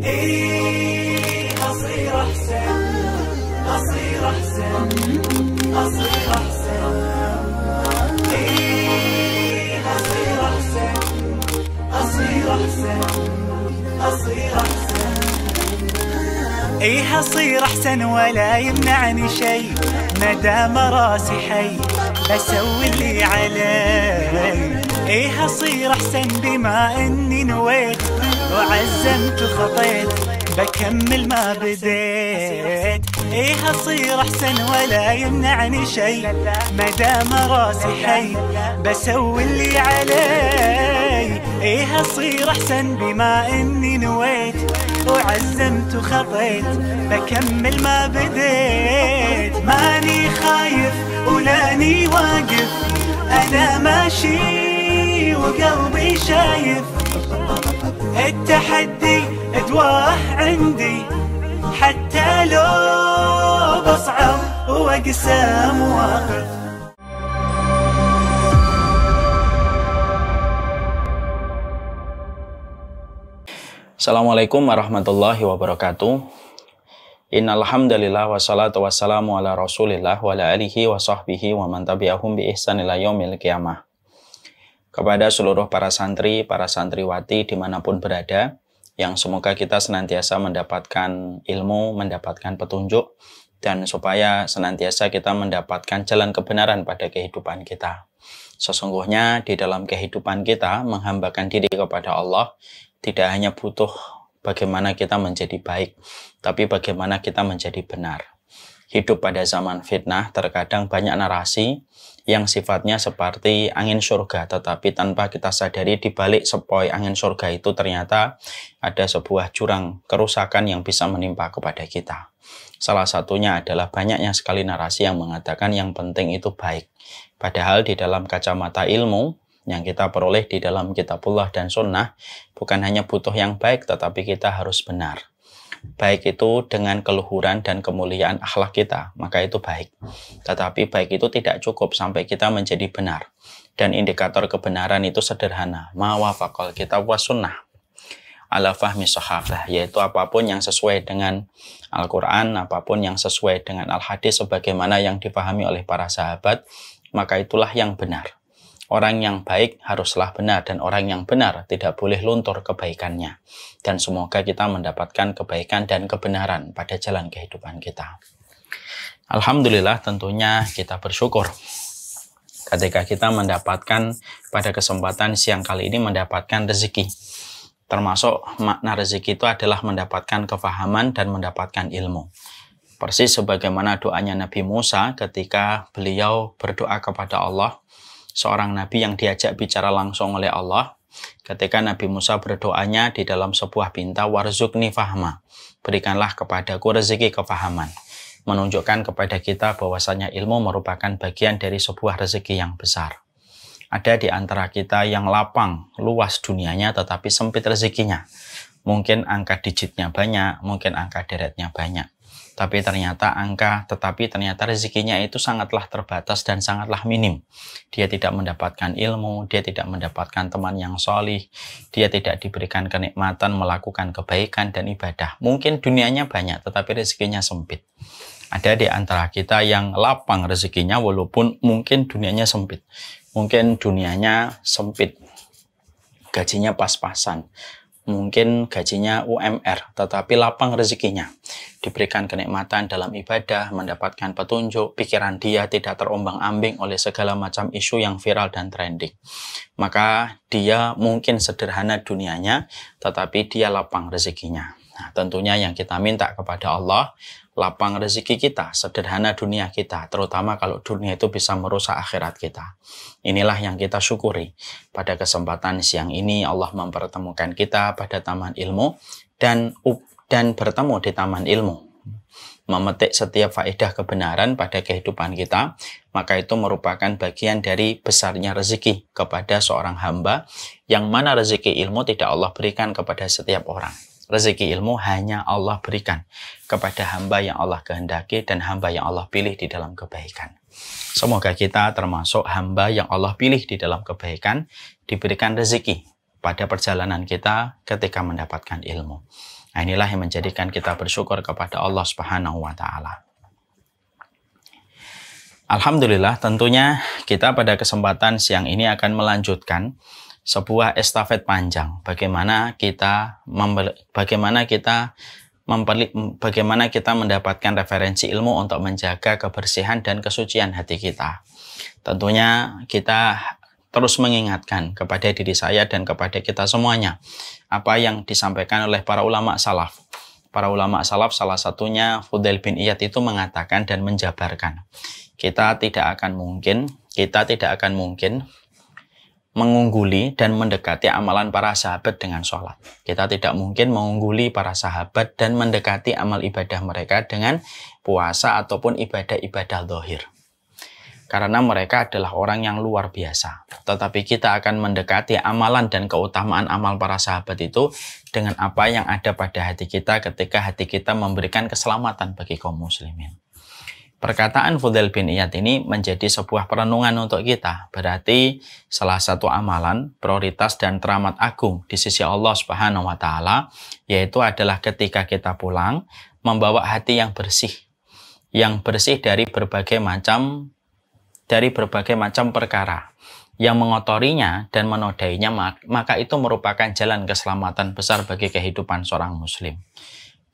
إيه أصير أحسن، أصير أحسن، أصير أحسن. إيه أصير أحسن، أصير أحسن، أصير أحسن. إيه أصير أحسن ولا يمنعني شي، مدام راسي حي بسوي اللي علي. إيه أصير أحسن بما إني نويت وعزمت وخطيت بكمل ما بديت. إيه أصير أحسن ولا يمنعني شي، مدام راسي حي بسوي اللي علي. إيه أصير أحسن بما إني نويت وعزمت وخطيت بكمل ما بديت. ماني خايف ولاني واقف، أنا ماشي وقلبي شايف. التحدي أدواه عندي حتى لو بصعب وأقسى مواقف. Assalamualaikum warahmatullahi wabarakatuh. Innal hamdalillah wassalatu wassalamu ala Rasulillah wa ala alihi wa sahbihi wa man tabi'ahum bi ihsan ila yaumil qiyamah. Kepada seluruh para santri, para santriwati dimanapun berada, yang semoga kita senantiasa mendapatkan ilmu, mendapatkan petunjuk, dan supaya senantiasa kita mendapatkan jalan kebenaran pada kehidupan kita. Sesungguhnya di dalam kehidupan kita menghambakan diri kepada Allah tidak hanya butuh bagaimana kita menjadi baik, tapi bagaimana kita menjadi benar. Hidup pada zaman fitnah terkadang banyak narasi yang sifatnya seperti angin surga, tetapi tanpa kita sadari di balik sepoi angin surga itu ternyata ada sebuah jurang kerusakan yang bisa menimpa kepada kita. Salah satunya adalah banyaknya sekali narasi yang mengatakan yang penting itu baik. Padahal di dalam kacamata ilmu yang kita peroleh di dalam kitabullah dan sunnah, bukan hanya butuh yang baik, tetapi kita harus benar. Baik itu dengan keluhuran dan kemuliaan akhlak kita, maka itu baik. Tetapi baik itu tidak cukup sampai kita menjadi benar. Dan indikator kebenaran itu sederhana, ma wafaqal kitab wa sunnah ala fahmi sahabah, yaitu apapun yang sesuai dengan Al-Quran, apapun yang sesuai dengan Al-Hadis sebagaimana yang dipahami oleh para sahabat, maka itulah yang benar. Orang yang baik haruslah benar, dan orang yang benar tidak boleh luntur kebaikannya. Dan semoga kita mendapatkan kebaikan dan kebenaran pada jalan kehidupan kita. Alhamdulillah, tentunya kita bersyukur ketika kita mendapatkan pada kesempatan siang kali ini mendapatkan rezeki. Termasuk makna rezeki itu adalah mendapatkan kefahaman dan mendapatkan ilmu. Persis sebagaimana doanya Nabi Musa ketika beliau berdoa kepada Allah, seorang nabi yang diajak bicara langsung oleh Allah. Ketika Nabi Musa berdoanya di dalam sebuah pinta, warzuqni fahma, berikanlah kepadaku rezeki kefahaman, menunjukkan kepada kita bahwasanya ilmu merupakan bagian dari sebuah rezeki yang besar. Ada di antara kita yang lapang, luas dunianya, tetapi sempit rezekinya. Mungkin angka digitnya banyak, mungkin angka deretnya banyak. Tetapi ternyata rezekinya itu sangatlah terbatas dan sangatlah minim. Dia tidak mendapatkan ilmu, dia tidak mendapatkan teman yang solih, dia tidak diberikan kenikmatan melakukan kebaikan dan ibadah. Mungkin dunianya banyak, tetapi rezekinya sempit. Ada di antara kita yang lapang rezekinya walaupun mungkin dunianya sempit. Mungkin dunianya sempit, gajinya pas-pasan. Mungkin gajinya UMR, tetapi lapang rezekinya. Diberikan kenikmatan dalam ibadah, mendapatkan petunjuk, pikiran dia tidak terombang-ambing oleh segala macam isu yang viral dan trending. Maka dia mungkin sederhana dunianya, tetapi dia lapang rezekinya. Nah, tentunya yang kita minta kepada Allah, lapang rezeki kita, sederhana dunia kita, terutama kalau dunia itu bisa merusak akhirat kita. Inilah yang kita syukuri. Pada kesempatan siang ini Allah mempertemukan kita pada taman ilmu dan bertemu di taman ilmu. Memetik setiap faedah kebenaran pada kehidupan kita, maka itu merupakan bagian dari besarnya rezeki kepada seorang hamba, yang mana rezeki ilmu tidak Allah berikan kepada setiap orang. Rezeki ilmu hanya Allah berikan kepada hamba yang Allah kehendaki dan hamba yang Allah pilih di dalam kebaikan. Semoga kita termasuk hamba yang Allah pilih di dalam kebaikan, diberikan rezeki pada perjalanan kita ketika mendapatkan ilmu. Nah, inilah yang menjadikan kita bersyukur kepada Allah Subhanahu wa taala. Alhamdulillah, tentunya kita pada kesempatan siang ini akan melanjutkan sebuah estafet panjang bagaimana kita mendapatkan referensi ilmu untuk menjaga kebersihan dan kesucian hati kita. Tentunya kita terus mengingatkan kepada diri saya dan kepada kita semuanya apa yang disampaikan oleh para ulama salaf. Para ulama salaf salah satunya Fudail bin Iyad itu mengatakan dan menjabarkan, kita tidak akan mungkin mengungguli dan mendekati amalan para sahabat dengan sholat. Kita tidak mungkin mengungguli para sahabat dan mendekati amal ibadah mereka dengan puasa ataupun ibadah-ibadah zahir. Karena mereka adalah orang yang luar biasa. Tetapi kita akan mendekati amalan dan keutamaan amal para sahabat itu dengan apa yang ada pada hati kita ketika hati kita memberikan keselamatan bagi kaum muslimin. Perkataan Fudail bin Iyad ini menjadi sebuah perenungan untuk kita. Berarti salah satu amalan, prioritas dan teramat agung di sisi Allah Subhanahu wa taala yaitu adalah ketika kita pulang membawa hati yang bersih dari berbagai macam perkara yang mengotorinya dan menodainya, maka itu merupakan jalan keselamatan besar bagi kehidupan seorang muslim.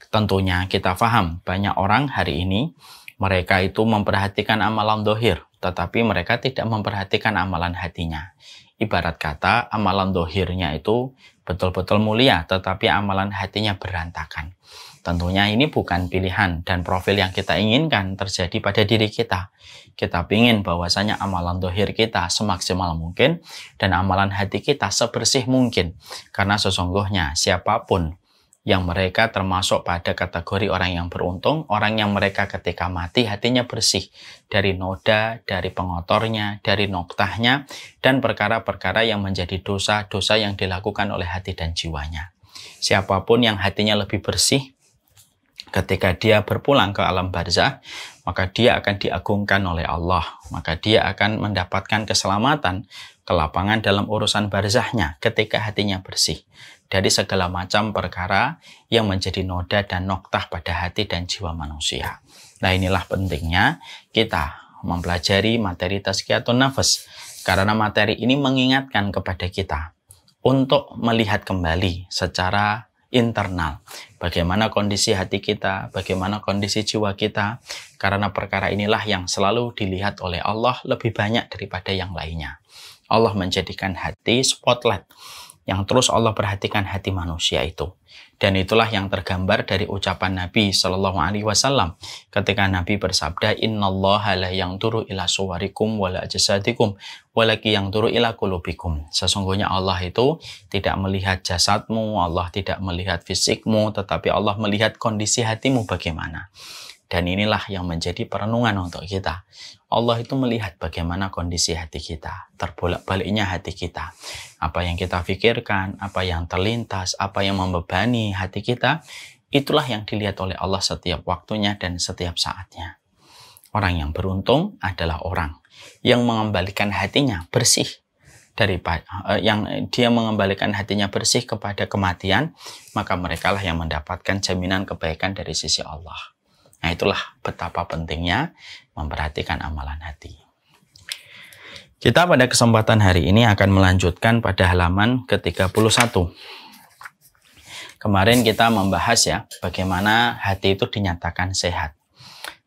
Tentunya kita paham banyak orang hari ini mereka itu memperhatikan amalan zahir, tetapi mereka tidak memperhatikan amalan hatinya. Ibarat kata, amalan zahirnya itu betul-betul mulia, tetapi amalan hatinya berantakan. Tentunya ini bukan pilihan dan profil yang kita inginkan terjadi pada diri kita. Kita ingin bahwasanya amalan zahir kita semaksimal mungkin dan amalan hati kita sebersih mungkin. Karena sesungguhnya siapapun yang mereka termasuk pada kategori orang yang beruntung, orang yang mereka ketika mati hatinya bersih dari noda, dari pengotornya, dari noktahnya, dan perkara-perkara yang menjadi dosa-dosa yang dilakukan oleh hati dan jiwanya. Siapapun yang hatinya lebih bersih, ketika dia berpulang ke alam barzah, maka dia akan diagungkan oleh Allah, maka dia akan mendapatkan keselamatan, kelapangan dalam urusan barzahnya ketika hatinya bersih dari segala macam perkara yang menjadi noda dan noktah pada hati dan jiwa manusia. Nah, inilah pentingnya kita mempelajari materi tazkiyatun nafas, karena materi ini mengingatkan kepada kita untuk melihat kembali secara internal bagaimana kondisi hati kita, bagaimana kondisi jiwa kita, karena perkara inilah yang selalu dilihat oleh Allah lebih banyak daripada yang lainnya. Allah menjadikan hati spotlight yang terus Allah perhatikan hati manusia itu. Dan itulah yang tergambar dari ucapan Nabi Shallallahu Alaihi Wasallam ketika Nabi bersabda, Innallaha la yanzuru ila suwarikum wala jasadikum walaki yanzuru ila qulubikum. Sesungguhnya Allah itu tidak melihat jasadmu, Allah tidak melihat fisikmu, tetapi Allah melihat kondisi hatimu bagaimana. Dan inilah yang menjadi perenungan untuk kita. Allah itu melihat bagaimana kondisi hati kita, terbolak-baliknya hati kita. Apa yang kita pikirkan, apa yang terlintas, apa yang membebani hati kita, itulah yang dilihat oleh Allah setiap waktunya dan setiap saatnya. Orang yang beruntung adalah orang yang mengembalikan hatinya bersih mengembalikan hatinya bersih kepada kematian, maka merekalah yang mendapatkan jaminan kebaikan dari sisi Allah. Nah, itulah betapa pentingnya memperhatikan amalan hati. Kita pada kesempatan hari ini akan melanjutkan pada halaman ke-31. Kemarin kita membahas ya, bagaimana hati itu dinyatakan sehat.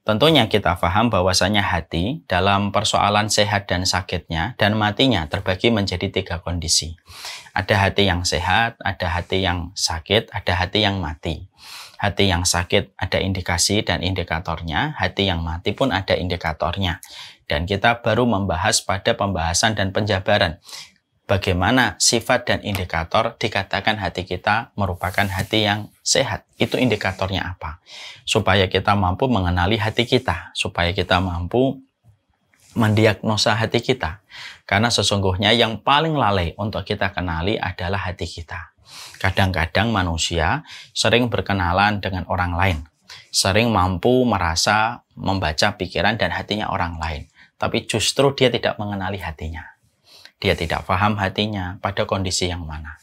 Tentunya kita paham bahwasanya hati dalam persoalan sehat dan sakitnya dan matinya terbagi menjadi 3 kondisi. Ada hati yang sehat, ada hati yang sakit, ada hati yang mati. Hati yang sakit ada indikasi dan indikatornya, hati yang mati pun ada indikatornya. Dan kita baru membahas pada pembahasan dan penjabaran bagaimana sifat dan indikator dikatakan hati kita merupakan hati yang sehat. Itu indikatornya apa? Supaya kita mampu mengenali hati kita, supaya kita mampu mendiagnosa hati kita. Karena sesungguhnya yang paling lalai untuk kita kenali adalah hati kita. Kadang-kadang manusia sering berkenalan dengan orang lain, sering mampu merasa membaca pikiran dan hatinya orang lain, tapi justru dia tidak mengenali hatinya. Dia tidak paham hatinya pada kondisi yang mana.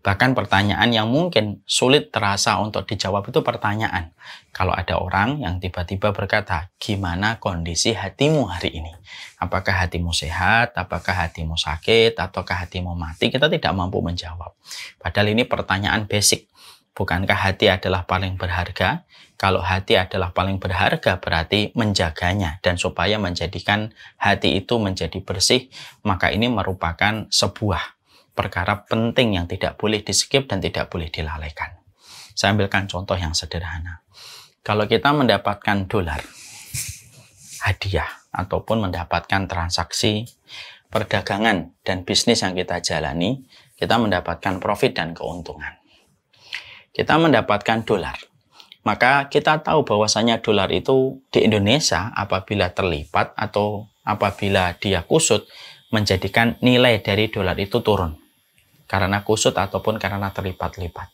Bahkan pertanyaan yang mungkin sulit terasa untuk dijawab itu pertanyaan. Kalau ada orang yang tiba-tiba berkata, gimana kondisi hatimu hari ini? Apakah hatimu sehat? Apakah hatimu sakit? Ataukah hatimu mati? Kita tidak mampu menjawab. Padahal ini pertanyaan basic. Bukankah hati adalah paling berharga? Kalau hati adalah paling berharga, berarti menjaganya. Dan supaya menjadikan hati itu menjadi bersih, maka ini merupakan sebuah perkara penting yang tidak boleh di-skip dan tidak boleh dilalaikan. Saya ambilkan contoh yang sederhana. Kalau kita mendapatkan dolar, hadiah, ataupun mendapatkan transaksi perdagangan dan bisnis yang kita jalani, kita mendapatkan profit dan keuntungan. Kita mendapatkan dolar. Maka kita tahu bahwasanya dolar itu di Indonesia apabila terlipat atau apabila dia kusut, menjadikan nilai dari dolar itu turun. Karena kusut ataupun karena terlipat-lipat.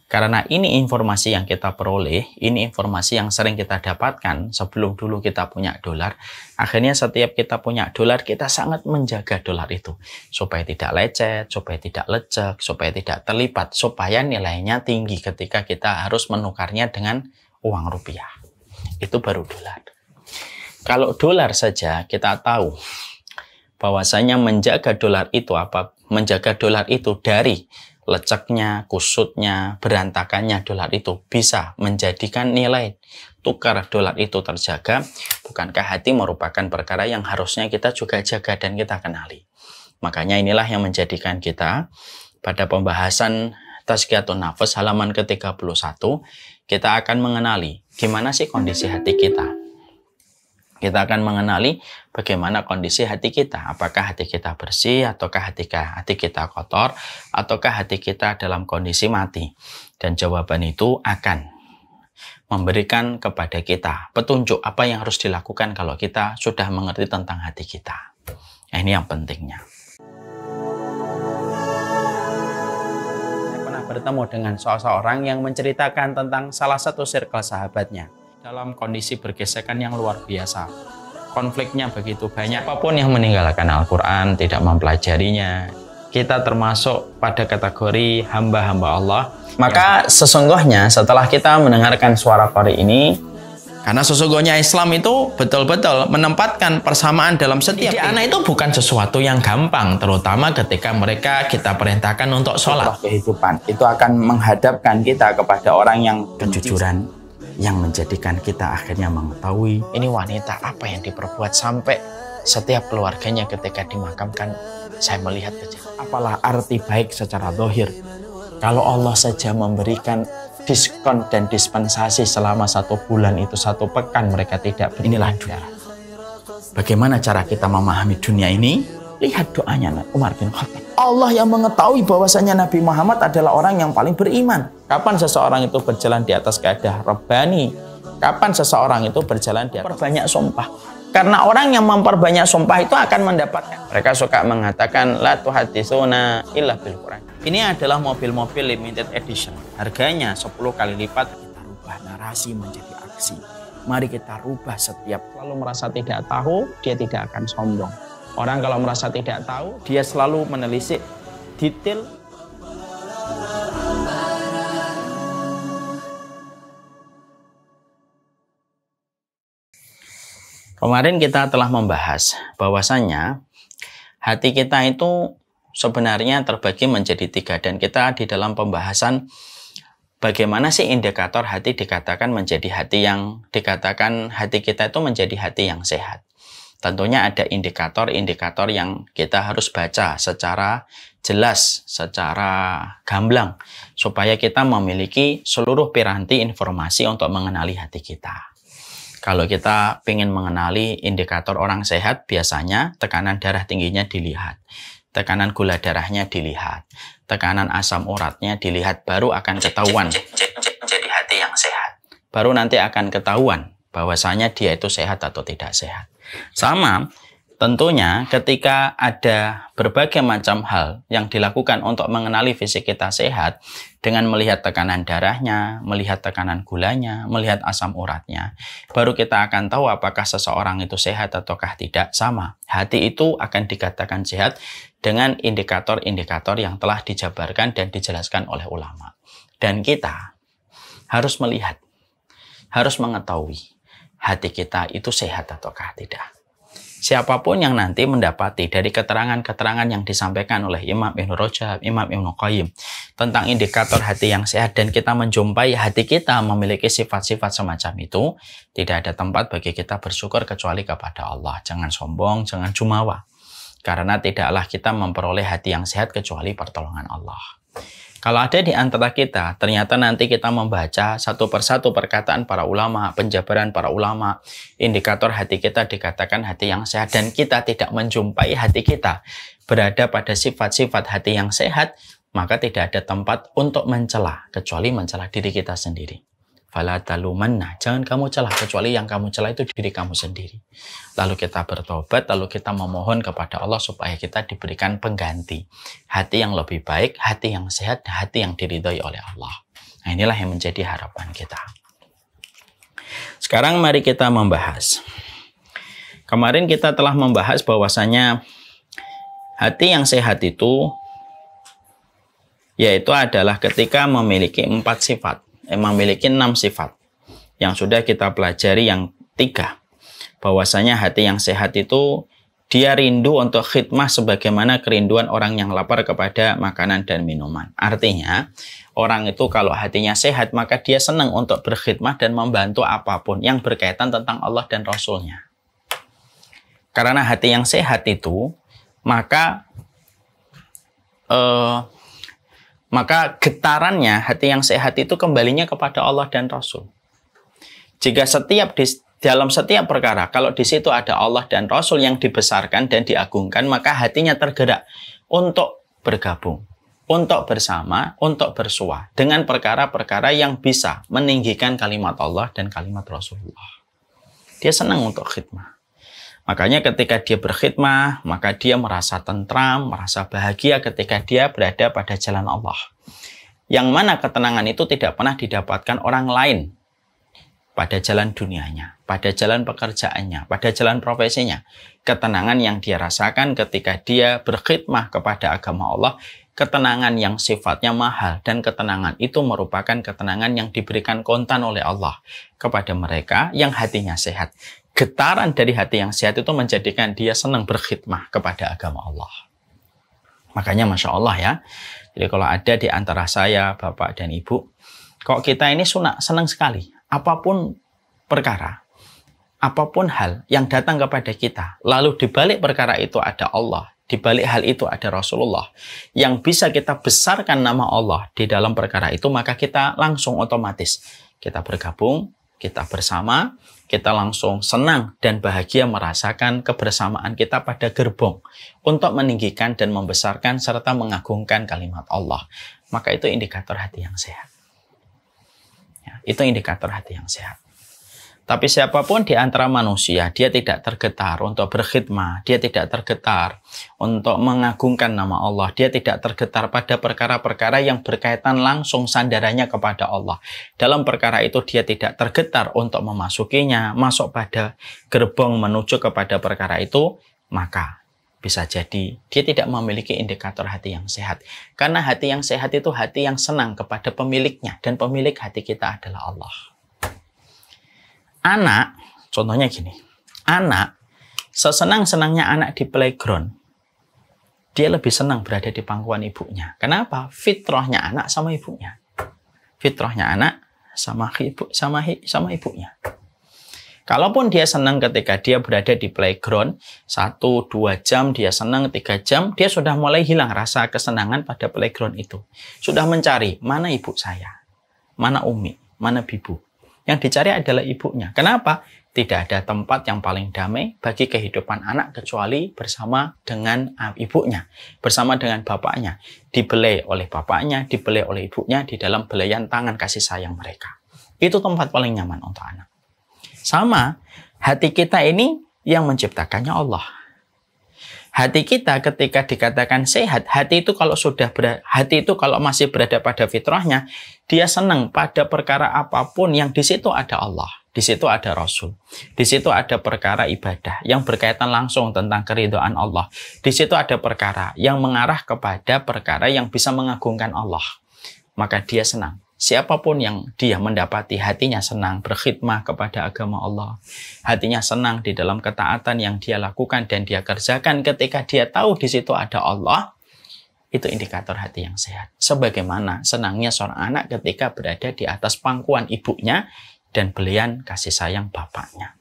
Karena ini informasi yang kita peroleh, ini informasi yang sering kita dapatkan sebelum dulu kita punya dolar. Akhirnya setiap kita punya dolar, kita sangat menjaga dolar itu. Supaya tidak lecet, supaya tidak lecek, supaya tidak terlipat, supaya nilainya tinggi ketika kita harus menukarnya dengan uang rupiah. Itu baru dolar. Kalau dolar saja kita tahu bahwasanya menjaga dolar itu menjaga dolar itu dari leceknya, kusutnya, berantakannya dolar itu bisa menjadikan nilai tukar dolar itu terjaga. Bukankah hati merupakan perkara yang harusnya kita juga jaga dan kita kenali? Makanya inilah yang menjadikan kita pada pembahasan Tazkiyatun Nafas halaman ke-31 kita akan mengenali gimana sih kondisi hati kita. Kita akan mengenali bagaimana kondisi hati kita. Apakah hati kita bersih, ataukah hati kita kotor, ataukah hati kita dalam kondisi mati. Dan jawaban itu akan memberikan kepada kita petunjuk apa yang harus dilakukan kalau kita sudah mengerti tentang hati kita. Nah, ini yang pentingnya. Saya pernah bertemu dengan seseorang yang menceritakan tentang salah satu circle sahabatnya. Dalam kondisi bergesekan yang luar biasa. Konfliknya begitu banyak. Apapun yang meninggalkan Al-Quran, tidak mempelajarinya, kita termasuk pada kategori hamba-hamba Allah. Maka sesungguhnya setelah kita mendengarkan suara qari ini, karena sesungguhnya Islam itu betul-betul menempatkan persamaan dalam setiap anak itu bukan sesuatu yang gampang, terutama ketika mereka kita perintahkan untuk sholat. Kehidupan itu akan menghadapkan kita kepada orang yang kejujuran, yang menjadikan kita akhirnya mengetahui ini wanita apa yang diperbuat sampai setiap keluarganya ketika dimakamkan saya melihat saja. Apalah arti baik secara zahir kalau Allah saja memberikan diskon dan dispensasi selama 1 bulan itu 1 pekan mereka tidak. Inilah dunia. Bagaimana cara kita memahami dunia ini? Lihat doanya Umar bin Khattab. Allah yang mengetahui bahwasanya Nabi Muhammad adalah orang yang paling beriman. Kapan seseorang itu berjalan di atas kaidah Rabbani? Kapan seseorang itu berjalan di atas perbanyak sumpah? Karena orang yang memperbanyak sumpah itu akan mendapatkan. Mereka suka mengatakan la tuhaditsuna illa bil Quran. Ini adalah mobil-mobil limited edition. Harganya 10 kali lipat. Kita rubah narasi menjadi aksi. Mari kita rubah setiap. Lalu merasa tidak tahu, dia tidak akan sombong. Orang kalau merasa tidak tahu, dia selalu menelisik detail. Kemarin kita telah membahas bahwasanya hati kita itu sebenarnya terbagi menjadi 3. Dan kita di dalam pembahasan bagaimana sih indikator hati dikatakan menjadi hati yang dikatakan hati kita itu menjadi hati yang sehat. Tentunya ada indikator-indikator yang kita harus baca secara jelas, secara gamblang, supaya kita memiliki seluruh piranti informasi untuk mengenali hati kita. Kalau kita ingin mengenali indikator orang sehat, biasanya tekanan darah tingginya dilihat, tekanan gula darahnya dilihat, tekanan asam uratnya dilihat, baru akan ketahuan jadi hati yang sehat. Baru nanti akan ketahuan bahwasanya dia itu sehat atau tidak sehat. Sama, tentunya ketika ada berbagai macam hal yang dilakukan untuk mengenali fisik kita sehat, Dengan melihat tekanan darahnya, melihat tekanan gulanya, melihat asam uratnya, baru kita akan tahu apakah seseorang itu sehat ataukah tidak. Sama, hati itu akan dikatakan sehat dengan indikator-indikator yang telah dijabarkan dan dijelaskan oleh ulama. Dan kita harus melihat, harus mengetahui hati kita itu sehat ataukah tidak. Siapapun yang nanti mendapati dari keterangan-keterangan yang disampaikan oleh Imam Ibnu Rajab, Imam Ibnu Qayyim tentang indikator hati yang sehat, dan kita menjumpai hati kita memiliki sifat-sifat semacam itu, tidak ada tempat bagi kita bersyukur kecuali kepada Allah. Jangan sombong, jangan jumawa. Karena tidaklah kita memperoleh hati yang sehat kecuali pertolongan Allah. Kalau ada di antara kita, ternyata nanti kita membaca satu persatu perkataan para ulama, penjabaran para ulama, indikator hati kita dikatakan hati yang sehat, dan kita tidak menjumpai hati kita berada pada sifat-sifat hati yang sehat, maka tidak ada tempat untuk mencela, kecuali mencela diri kita sendiri. Fala talumanna, jangan kamu celah, kecuali yang kamu celah itu diri kamu sendiri. Lalu kita bertobat, lalu kita memohon kepada Allah supaya kita diberikan pengganti. Hati yang lebih baik, hati yang sehat, hati yang diridhoi oleh Allah. Nah, inilah yang menjadi harapan kita. Sekarang mari kita membahas. Kemarin kita telah membahas bahwasanya hati yang sehat itu yaitu adalah ketika memiliki 4 sifat. Memiliki 6 sifat yang sudah kita pelajari. Yang 3, bahwasanya hati yang sehat itu dia rindu untuk khidmah sebagaimana kerinduan orang yang lapar kepada makanan dan minuman. Artinya orang itu kalau hatinya sehat maka dia senang untuk berkhidmah dan membantu apapun yang berkaitan tentang Allah dan Rasulnya. Karena hati yang sehat itu maka getarannya, hati yang sehat itu kembalinya kepada Allah dan Rasul. Jika dalam setiap perkara, kalau di situ ada Allah dan Rasul yang dibesarkan dan diagungkan, maka hatinya tergerak untuk bergabung, untuk bersama, untuk bersua dengan perkara-perkara yang bisa meninggikan kalimat Allah dan kalimat Rasulullah. Dia senang untuk khidmah. Makanya ketika dia berkhidmah, maka dia merasa tentram, merasa bahagia ketika dia berada pada jalan Allah. Yang mana ketenangan itu tidak pernah didapatkan orang lain pada jalan dunianya, pada jalan pekerjaannya, pada jalan profesinya. Ketenangan yang dia rasakan ketika dia berkhidmah kepada agama Allah, ketenangan yang sifatnya mahal, dan ketenangan itu merupakan ketenangan yang diberikan kontan oleh Allah kepada mereka yang hatinya sehat. Getaran dari hati yang sehat itu menjadikan dia senang berkhidmah kepada agama Allah. Makanya Masya Allah ya. Jadi kalau ada di antara saya, Bapak dan Ibu, kok kita ini senang sekali. Apapun perkara, apapun hal yang datang kepada kita, lalu di balik perkara itu ada Allah, di balik hal itu ada Rasulullah, yang bisa kita besarkan nama Allah di dalam perkara itu, maka kita langsung otomatis, kita bergabung, kita bersama, kita langsung senang dan bahagia merasakan kebersamaan kita pada gerbong untuk meninggikan dan membesarkan serta mengagungkan kalimat Allah. Maka itu indikator hati yang sehat. Ya, itu indikator hati yang sehat. Tapi siapapun di antara manusia, dia tidak tergetar untuk berkhidmah, dia tidak tergetar untuk mengagungkan nama Allah, dia tidak tergetar pada perkara-perkara yang berkaitan langsung sandarannya kepada Allah. Dalam perkara itu dia tidak tergetar untuk memasukinya, masuk pada gerbong menuju kepada perkara itu, maka bisa jadi dia tidak memiliki indikator hati yang sehat. Karena hati yang sehat itu hati yang senang kepada pemiliknya, dan pemilik hati kita adalah Allah. Anak, contohnya gini, anak, sesenang-senangnya anak di playground, dia lebih senang berada di pangkuan ibunya. Kenapa? Fitrahnya anak sama ibunya. Fitrahnya anak sama ibunya. Kalaupun dia senang ketika dia berada di playground, 1-2 jam, dia senang 3 jam, dia sudah mulai hilang rasa kesenangan pada playground itu. Sudah mencari, mana ibu saya? Mana umi? Mana bibu? Yang dicari adalah ibunya. Kenapa? Tidak ada tempat yang paling damai bagi kehidupan anak kecuali bersama dengan ibunya, bersama dengan bapaknya. Dibelai oleh bapaknya, dibelai oleh ibunya di dalam belayan tangan kasih sayang mereka. Itu tempat paling nyaman untuk anak. Sama, hati kita ini yang menciptakannya Allah. Hati kita ketika dikatakan sehat, hati itu kalau masih berada pada fitrahnya, dia senang pada perkara apapun yang di situ ada Allah, di situ ada Rasul, di situ ada perkara ibadah yang berkaitan langsung tentang keridhaan Allah. Di situ ada perkara yang mengarah kepada perkara yang bisa mengagungkan Allah. Maka dia senang. Siapapun yang dia mendapati hatinya senang berkhidmah kepada agama Allah, hatinya senang di dalam ketaatan yang dia lakukan dan dia kerjakan ketika dia tahu di situ ada Allah, itu indikator hati yang sehat. Sebagaimana senangnya seorang anak ketika berada di atas pangkuan ibunya dan belian kasih sayang bapaknya.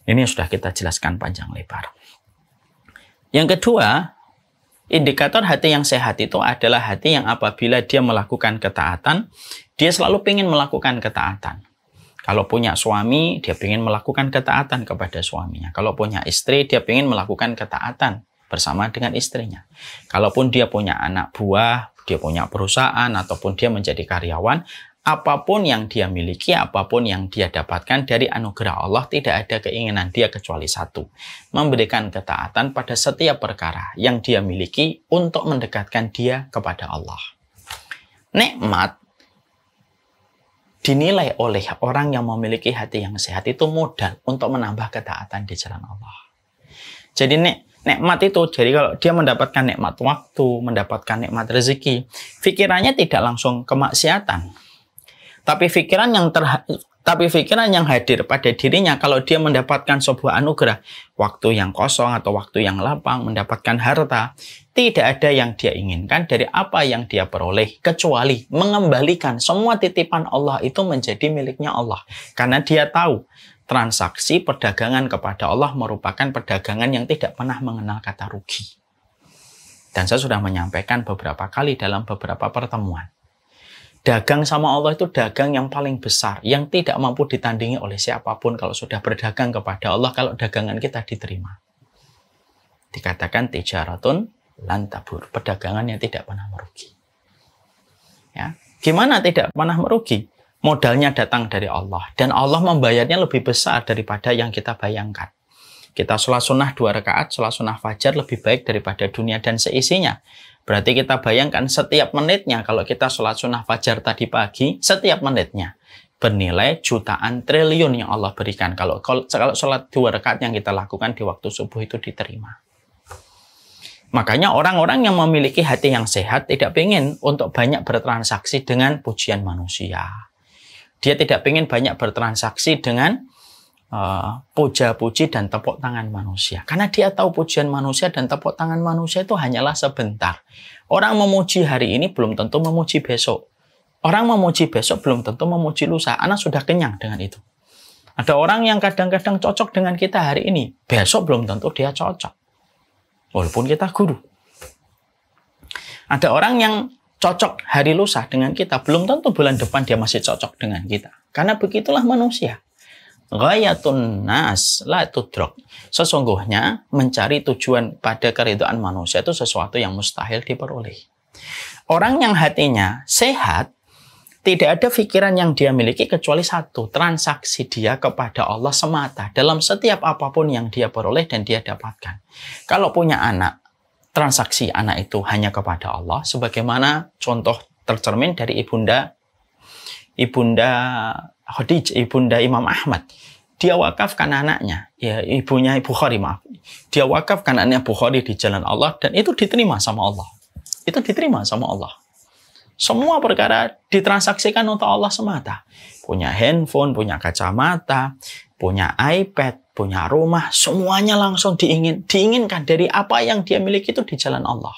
Ini sudah kita jelaskan panjang lebar. Yang kedua, indikator hati yang sehat itu adalah hati yang apabila dia melakukan ketaatan, dia selalu ingin melakukan ketaatan. Kalau punya suami, dia ingin melakukan ketaatan kepada suaminya. Kalau punya istri, dia ingin melakukan ketaatan bersama dengan istrinya. Kalaupun dia punya anak buah, dia punya perusahaan, ataupun dia menjadi karyawan, apapun yang dia miliki, apapun yang dia dapatkan dari anugerah Allah, tidak ada keinginan dia kecuali satu. Memberikan ketaatan pada setiap perkara yang dia miliki untuk mendekatkan dia kepada Allah. Nikmat dinilai oleh orang yang memiliki hati yang sehat itu modal untuk menambah ketaatan di jalan Allah. Jadi nikmat itu, jadi kalau dia mendapatkan nikmat waktu, mendapatkan nikmat rezeki, pikirannya tidak langsung kemaksiatan. Tapi pikiran yang hadir pada dirinya kalau dia mendapatkan sebuah anugerah, waktu yang kosong atau waktu yang lapang, mendapatkan harta, tidak ada yang dia inginkan dari apa yang dia peroleh, kecuali mengembalikan semua titipan Allah itu menjadi miliknya Allah. Karena dia tahu transaksi perdagangan kepada Allah merupakan perdagangan yang tidak pernah mengenal kata rugi. Dan saya sudah menyampaikan beberapa kali dalam beberapa pertemuan. Dagang sama Allah itu dagang yang paling besar, yang tidak mampu ditandingi oleh siapapun kalau sudah berdagang kepada Allah, kalau dagangan kita diterima. Dikatakan tijaratun lan tabur, perdagangan yang tidak pernah merugi. Ya, gimana tidak pernah merugi? Modalnya datang dari Allah, dan Allah membayarnya lebih besar daripada yang kita bayangkan. Kita sholat sunnah 2 rakaat, sholat sunnah fajar lebih baik daripada dunia dan seisinya. Berarti kita bayangkan setiap menitnya, kalau kita sholat sunnah fajar tadi pagi, setiap menitnya bernilai jutaan triliun yang Allah berikan. Kalau sholat 2 rakaat yang kita lakukan di waktu subuh itu diterima. Makanya orang-orang yang memiliki hati yang sehat tidak ingin untuk banyak bertransaksi dengan pujian manusia. Dia tidak ingin banyak bertransaksi dengan puja-puji dan tepuk tangan manusia. Karena dia tahu pujian manusia dan tepuk tangan manusia itu hanyalah sebentar. Orang memuji hari ini belum tentu memuji besok. Orang memuji besok belum tentu memuji lusa. Anak sudah kenyang dengan itu. Ada orang yang kadang-kadang cocok dengan kita hari ini, besok belum tentu dia cocok. Walaupun kita guru. Ada orang yang cocok hari lusa dengan kita, belum tentu bulan depan dia masih cocok dengan kita. Karena begitulah manusia. Ghayatun nas la tudrak. Sesungguhnya mencari tujuan pada keridhaan manusia itu sesuatu yang mustahil diperoleh. Orang yang hatinya sehat, tidak ada pikiran yang dia miliki kecuali satu, transaksi dia kepada Allah semata dalam setiap apapun yang dia peroleh dan dia dapatkan. Kalau punya anak, transaksi anak itu hanya kepada Allah, sebagaimana contoh tercermin dari Ibunda Khadijah, Ibunda Imam Ahmad. Dia wakafkan anaknya, ya ibunya Bukhari, maaf. Dia wakafkan anaknya Bukhari di jalan Allah dan itu diterima sama Allah. Itu diterima sama Allah. Semua perkara ditransaksikan untuk Allah semata. Punya handphone, punya kacamata, punya iPad, punya rumah, semuanya langsung diinginkan dari apa yang dia miliki itu di jalan Allah.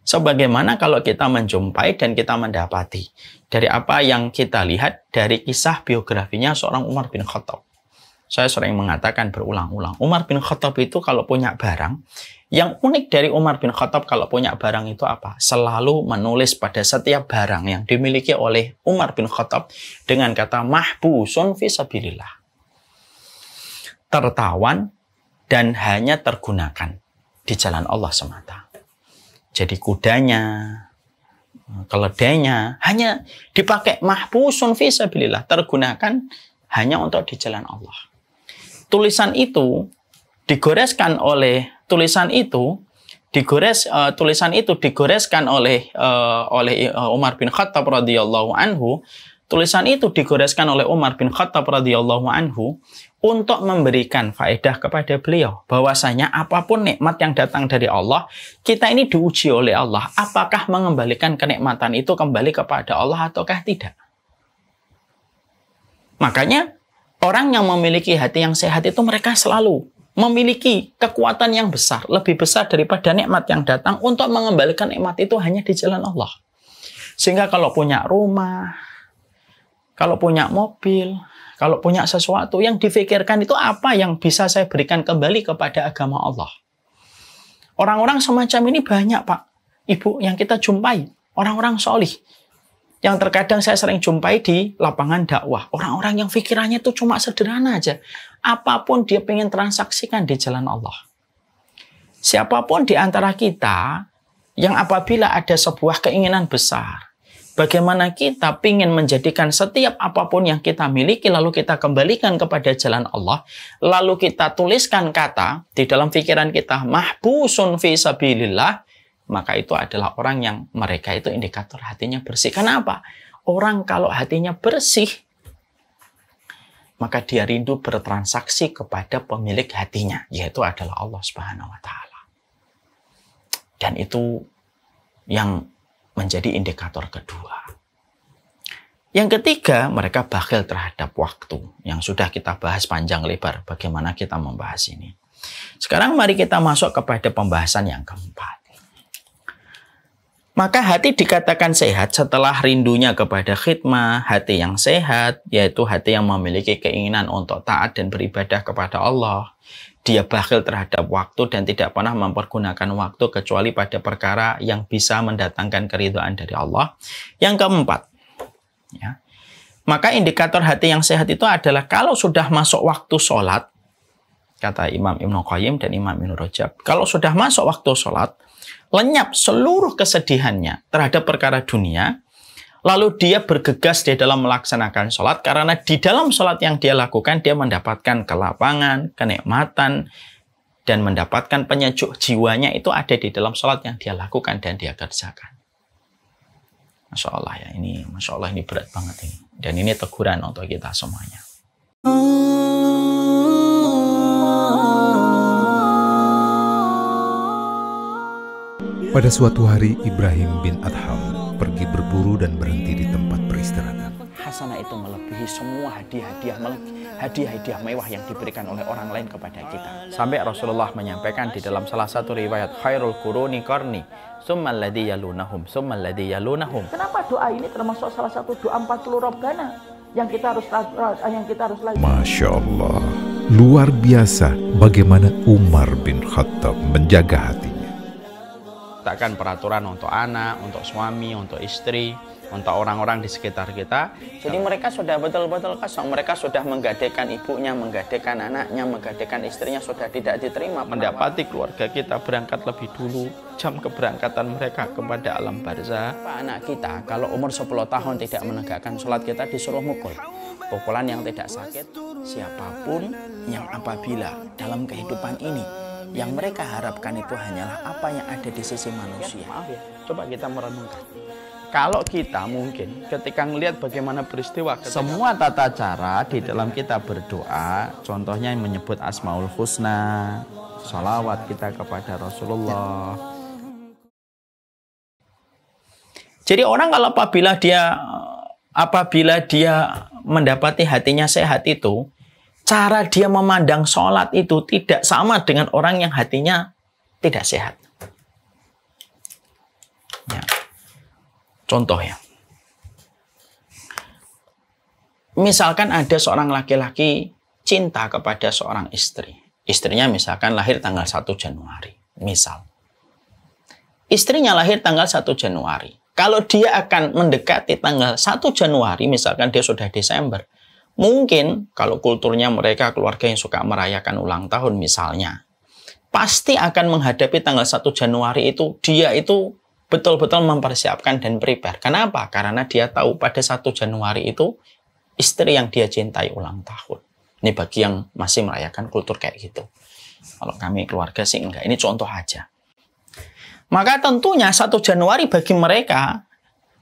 Sebagaimana kalau kita menjumpai dan kita mendapati dari apa yang kita lihat dari kisah biografinya seorang Umar bin Khattab. Saya sering mengatakan berulang-ulang, Umar bin Khattab itu kalau punya barang, yang unik dari Umar bin Khattab kalau punya barang itu apa? Selalu menulis pada setiap barang yang dimiliki oleh Umar bin Khattab dengan kata mahbusun fi sabilillah. Tertawan dan hanya tergunakan di jalan Allah semata. Jadi kudanya, keledainya hanya dipakai mahbusun fi sabilillah, tergunakan hanya untuk di jalan Allah. Tulisan itu digoreskan oleh tulisan itu, digoreskan oleh Umar bin Khattab radhiyallahu anhu. Tulisan itu digoreskan oleh Umar bin Khattab radhiyallahu anhu untuk memberikan faedah kepada beliau bahwasanya apapun nikmat yang datang dari Allah, kita ini diuji oleh Allah. Apakah mengembalikan kenikmatan itu kembali kepada Allah ataukah tidak? Makanya orang yang memiliki hati yang sehat itu mereka selalu memiliki kekuatan yang besar, lebih besar daripada nikmat yang datang untuk mengembalikan nikmat itu hanya di jalan Allah. Sehingga kalau punya rumah, kalau punya mobil, kalau punya sesuatu, yang difikirkan itu apa yang bisa saya berikan kembali kepada agama Allah. Orang-orang semacam ini banyak, Pak, Ibu, yang kita jumpai. Orang-orang solih. Yang terkadang saya sering jumpai di lapangan dakwah. Orang-orang yang pikirannya itu cuma sederhana aja. Apapun dia pengen transaksikan di jalan Allah. Siapapun di antara kita yang apabila ada sebuah keinginan besar, bagaimana kita ingin menjadikan setiap apapun yang kita miliki lalu kita kembalikan kepada jalan Allah, lalu kita tuliskan kata di dalam pikiran kita mahbusun fi sabilillah, maka itu adalah orang yang mereka itu indikator hatinya bersih. Kenapa? Orang kalau hatinya bersih, maka dia rindu bertransaksi kepada pemilik hatinya, yaitu adalah Allah Subhanahu wa Ta'ala. Dan itu yang menjadi indikator kedua. Yang ketiga, mereka bakhil terhadap waktu. Yang sudah kita bahas panjang lebar bagaimana kita membahas ini. Sekarang mari kita masuk kepada pembahasan yang keempat. Maka hati dikatakan sehat setelah rindunya kepada khidmah, hati yang sehat, yaitu hati yang memiliki keinginan untuk taat dan beribadah kepada Allah. Dia bakhil terhadap waktu dan tidak pernah mempergunakan waktu kecuali pada perkara yang bisa mendatangkan keridhaan dari Allah. Yang keempat, ya, maka indikator hati yang sehat itu adalah kalau sudah masuk waktu sholat, kata Imam Ibnu Qayyim dan Imam Ibnu Rajab, kalau sudah masuk waktu sholat, lenyap seluruh kesedihannya terhadap perkara dunia, lalu dia bergegas di dalam melaksanakan sholat, karena di dalam sholat yang dia lakukan, dia mendapatkan kelapangan, kenikmatan, dan mendapatkan penyejuk jiwanya itu ada di dalam sholat yang dia lakukan dan dia kerjakan. Masya Allah ya, Masya Allah ini berat banget ini. Dan ini teguran untuk kita semuanya. Pada suatu hari, Ibrahim bin Adham pergi berburu dan berhenti di tempat peristirahatan. Hasanah itu melebihi semua hadiah-hadiah mewah yang diberikan oleh orang lain kepada kita. Sampai Rasulullah menyampaikan di dalam salah satu riwayat, khairul quruni qarni, tsummal ladzi yalunahum, tsummal ladzi yalunahum. Kenapa doa ini termasuk salah satu doa 40 Rabbana yang kita harus lakukan? Masya Allah, luar biasa bagaimana Umar bin Khattab menjaga hatinya. Letakkan peraturan untuk anak, untuk suami, untuk istri, untuk orang-orang di sekitar kita. Jadi mereka sudah betul-betul kosong. Mereka sudah menggadaikan ibunya, menggadaikan anaknya, menggadaikan istrinya, sudah tidak diterima. Mendapati keluarga kita berangkat lebih dulu, jam keberangkatan mereka kepada alam barzah. Anak kita kalau umur 10 tahun tidak menegakkan sholat, kita disuruh mukul. Pukulan yang tidak sakit. Siapapun yang apabila dalam kehidupan ini yang mereka harapkan itu hanyalah apa yang ada di sisi manusia. Maaf ya, coba kita merenungkan. Kalau kita mungkin ketika melihat bagaimana peristiwa, semua tata cara di dalam kita berdoa, contohnya menyebut Asmaul Husna, salawat kita kepada Rasulullah. Jadi orang kalau apabila dia mendapati hatinya sehat itu, cara dia memandang sholat itu tidak sama dengan orang yang hatinya tidak sehat. Ya. Contoh ya. Misalkan ada seorang laki-laki cinta kepada seorang istri. Istrinya misalkan lahir tanggal 1 Januari. Misal. Istrinya lahir tanggal 1 Januari. Kalau dia akan mendekati tanggal 1 Januari, misalkan dia sudah Desember, mungkin kalau kulturnya mereka keluarga yang suka merayakan ulang tahun misalnya, pasti akan menghadapi tanggal 1 Januari itu, dia itu betul-betul mempersiapkan dan prepare. Kenapa? Karena dia tahu pada 1 Januari itu istri yang dia cintai ulang tahun. Ini bagi yang masih merayakan kultur kayak gitu. Kalau kami keluarga sih enggak. Ini contoh aja. Maka tentunya 1 Januari bagi mereka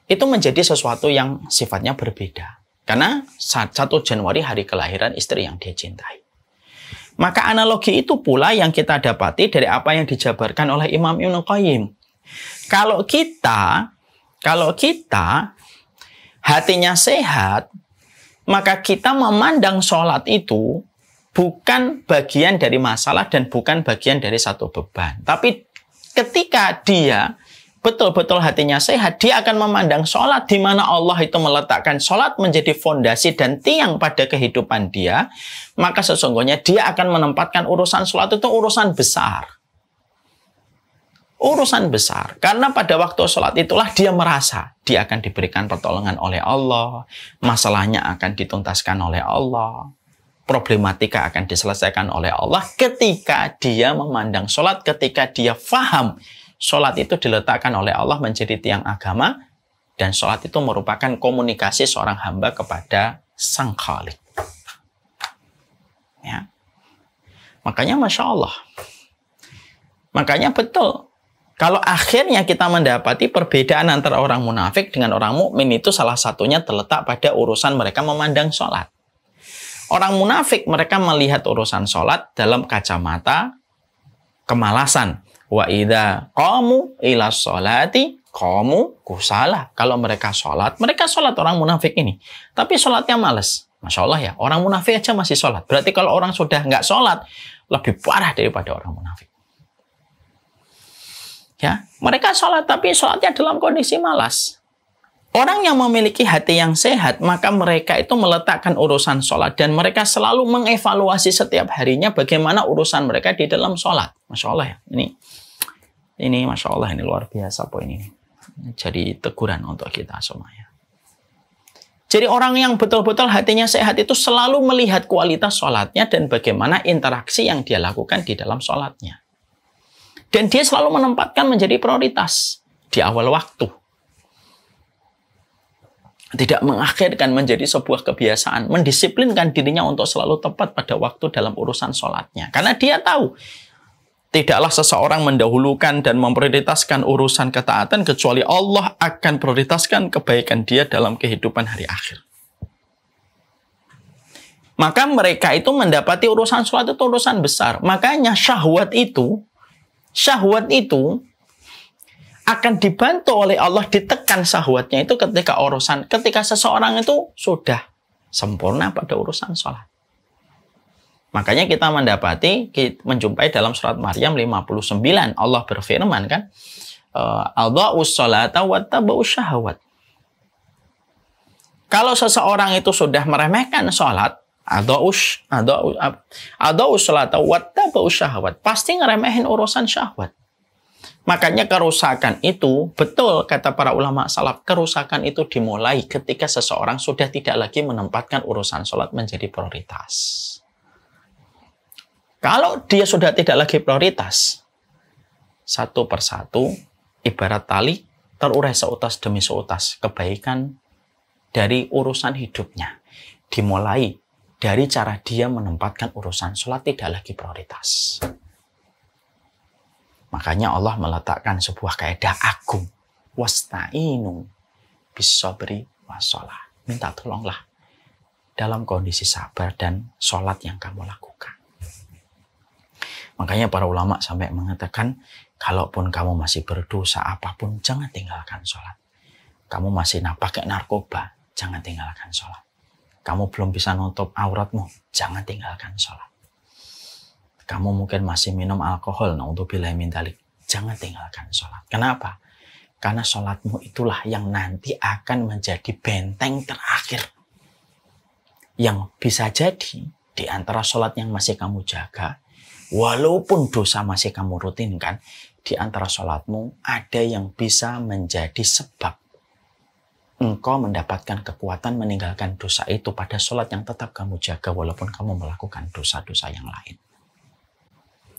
itu menjadi sesuatu yang sifatnya berbeda. Karena 1 Januari hari kelahiran istri yang dia cintai. Maka analogi itu pula yang kita dapati dari apa yang dijabarkan oleh Imam Ibnu Qayyim. Kalau kita hatinya sehat, maka kita memandang sholat itu bukan bagian dari masalah dan bukan bagian dari satu beban. Tapi ketika dia betul-betul hatinya sehat, dia akan memandang sholat di mana Allah itu meletakkan sholat menjadi fondasi dan tiang pada kehidupan dia, maka sesungguhnya dia akan menempatkan urusan sholat itu urusan besar. Urusan besar. Karena pada waktu sholat itulah dia merasa dia akan diberikan pertolongan oleh Allah, masalahnya akan dituntaskan oleh Allah, problematika akan diselesaikan oleh Allah ketika dia memandang sholat, ketika dia faham sholat itu diletakkan oleh Allah menjadi tiang agama, dan sholat itu merupakan komunikasi seorang hamba kepada Sang Khalik. Ya. Makanya Masya Allah. Makanya betul. Kalau akhirnya kita mendapati perbedaan antara orang munafik dengan orang mukmin itu salah satunya terletak pada urusan mereka memandang sholat. Orang munafik mereka melihat urusan sholat dalam kacamata kemalasan. Wa idza qamu ila sholati qamu kusala. Kalau mereka sholat orang munafik ini. Tapi sholatnya males. Masya Allah ya, orang munafik aja masih sholat. Berarti kalau orang sudah nggak sholat, lebih parah daripada orang munafik. Ya, mereka sholat tapi sholatnya dalam kondisi malas. Orang yang memiliki hati yang sehat, maka mereka itu meletakkan urusan sholat dan mereka selalu mengevaluasi setiap harinya bagaimana urusan mereka di dalam sholat. Masya Allah ya, ini Masya Allah, ini luar biasa poin ini. Jadi teguran untuk kita semuanya. Jadi orang yang betul-betul hatinya sehat itu selalu melihat kualitas sholatnya dan bagaimana interaksi yang dia lakukan di dalam sholatnya. Dan dia selalu menempatkan menjadi prioritas di awal waktu. Tidak mengakhirkan menjadi sebuah kebiasaan. Mendisiplinkan dirinya untuk selalu tepat pada waktu dalam urusan sholatnya. Karena dia tahu, tidaklah seseorang mendahulukan dan memprioritaskan urusan ketaatan kecuali Allah akan prioritaskan kebaikan dia dalam kehidupan hari akhir. Maka mereka itu mendapati urusan sholat itu urusan besar. Makanya syahwat itu akan dibantu oleh Allah, ditekan syahwatnya itu ketika seseorang itu sudah sempurna pada urusan sholat. Makanya kita menjumpai dalam surat Maryam 59 Allah berfirman kan, Adha'us sholata wattaba'us syahwat. Kalau seseorang itu sudah meremehkan sholat, Adha'us sholata wattaba'us syahwat, pasti ngeremehin urusan syahwat. Makanya kerusakan itu, betul kata para ulama salaf, kerusakan itu dimulai ketika seseorang sudah tidak lagi menempatkan urusan sholat menjadi prioritas. Kalau dia sudah tidak lagi prioritas, satu persatu, ibarat tali, terurai seutas demi seutas kebaikan dari urusan hidupnya. Dimulai dari cara dia menempatkan urusan sholat tidak lagi prioritas. Makanya Allah meletakkan sebuah kaidah agung. Wasta'inu bis-sabri was-shalah. Minta tolonglah dalam kondisi sabar dan sholat yang kamu lakukan. Makanya para ulama sampai mengatakan, kalaupun kamu masih berdosa apapun, jangan tinggalkan sholat. Kamu masih pakai narkoba, jangan tinggalkan sholat. Kamu belum bisa nutup auratmu, jangan tinggalkan sholat. Kamu mungkin masih minum alkohol, na'udzubillahi min dzalik, jangan tinggalkan sholat. Kenapa? Karena sholatmu itulah yang nanti akan menjadi benteng terakhir. Yang bisa jadi, di antara sholat yang masih kamu jaga, walaupun dosa masih kamu rutinkan, di antara sholatmu ada yang bisa menjadi sebab engkau mendapatkan kekuatan meninggalkan dosa itu pada sholat yang tetap kamu jaga walaupun kamu melakukan dosa-dosa yang lain.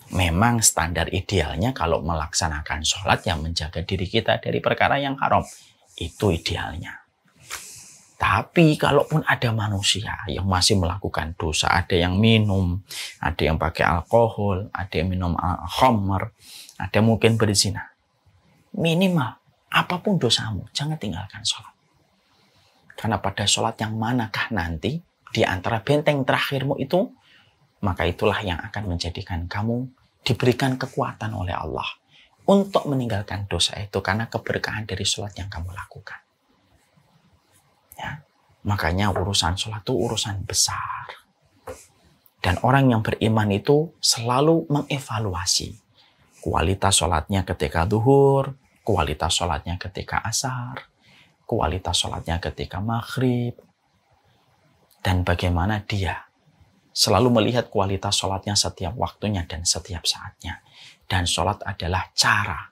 Memang standar idealnya kalau melaksanakan sholat yang menjaga diri kita dari perkara yang haram. Itu idealnya. Tapi kalaupun ada manusia yang masih melakukan dosa, ada yang minum, ada yang pakai alkohol, ada yang minum khamr, ada mungkin berzina. Minimal, apapun dosamu, jangan tinggalkan sholat. Karena pada sholat yang manakah nanti, di antara benteng terakhirmu itu, maka itulah yang akan menjadikan kamu diberikan kekuatan oleh Allah untuk meninggalkan dosa itu karena keberkahan dari sholat yang kamu lakukan. Ya, makanya urusan sholat itu urusan besar. Dan orang yang beriman itu selalu mengevaluasi kualitas sholatnya ketika zuhur, kualitas sholatnya ketika asar, kualitas sholatnya ketika maghrib, dan bagaimana dia selalu melihat kualitas sholatnya setiap waktunya dan setiap saatnya. Dan sholat adalah cara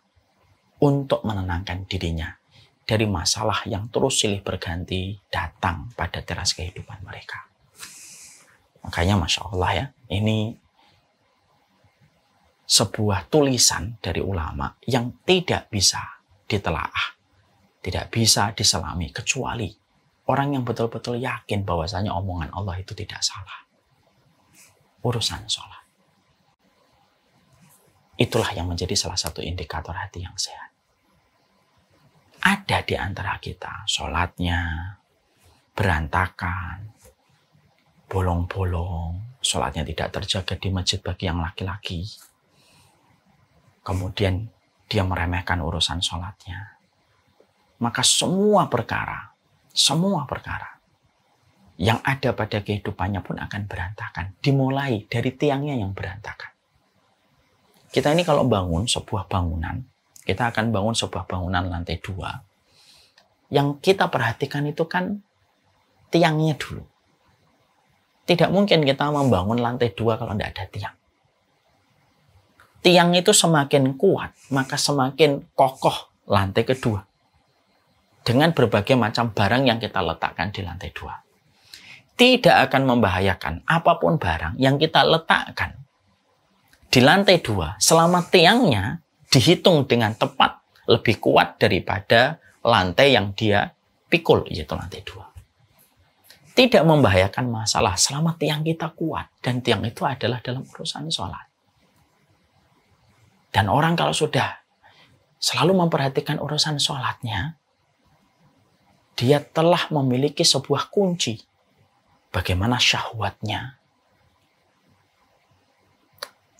untuk menenangkan dirinya dari masalah yang terus silih berganti datang pada teras kehidupan mereka. Makanya Masya Allah ya, ini sebuah tulisan dari ulama yang tidak bisa ditelaah, tidak bisa diselami, kecuali orang yang betul-betul yakin bahwasanya omongan Allah itu tidak salah. Urusan sholat. Itulah yang menjadi salah satu indikator hati yang sehat. Ada di antara kita sholatnya berantakan, bolong-bolong, sholatnya tidak terjaga di masjid bagi yang laki-laki. Kemudian dia meremehkan urusan sholatnya. Maka semua perkara yang ada pada kehidupannya pun akan berantakan. Dimulai dari tiangnya yang berantakan. Kita ini kalau bangun sebuah bangunan, kita akan bangun sebuah bangunan lantai 2. Yang kita perhatikan itu kan tiangnya dulu. Tidak mungkin kita membangun lantai 2 kalau tidak ada tiang. Tiang itu semakin kuat, maka semakin kokoh lantai kedua. Dengan berbagai macam barang yang kita letakkan di lantai 2. Tidak akan membahayakan apapun barang yang kita letakkan di lantai 2 selama tiangnya dihitung dengan tepat lebih kuat daripada lantai yang dia pikul, yaitu lantai 2. Tidak membahayakan masalah selama tiang kita kuat. Dan tiang itu adalah dalam urusan sholat. Dan orang kalau sudah selalu memperhatikan urusan sholatnya, dia telah memiliki sebuah kunci. Bagaimana syahwatnya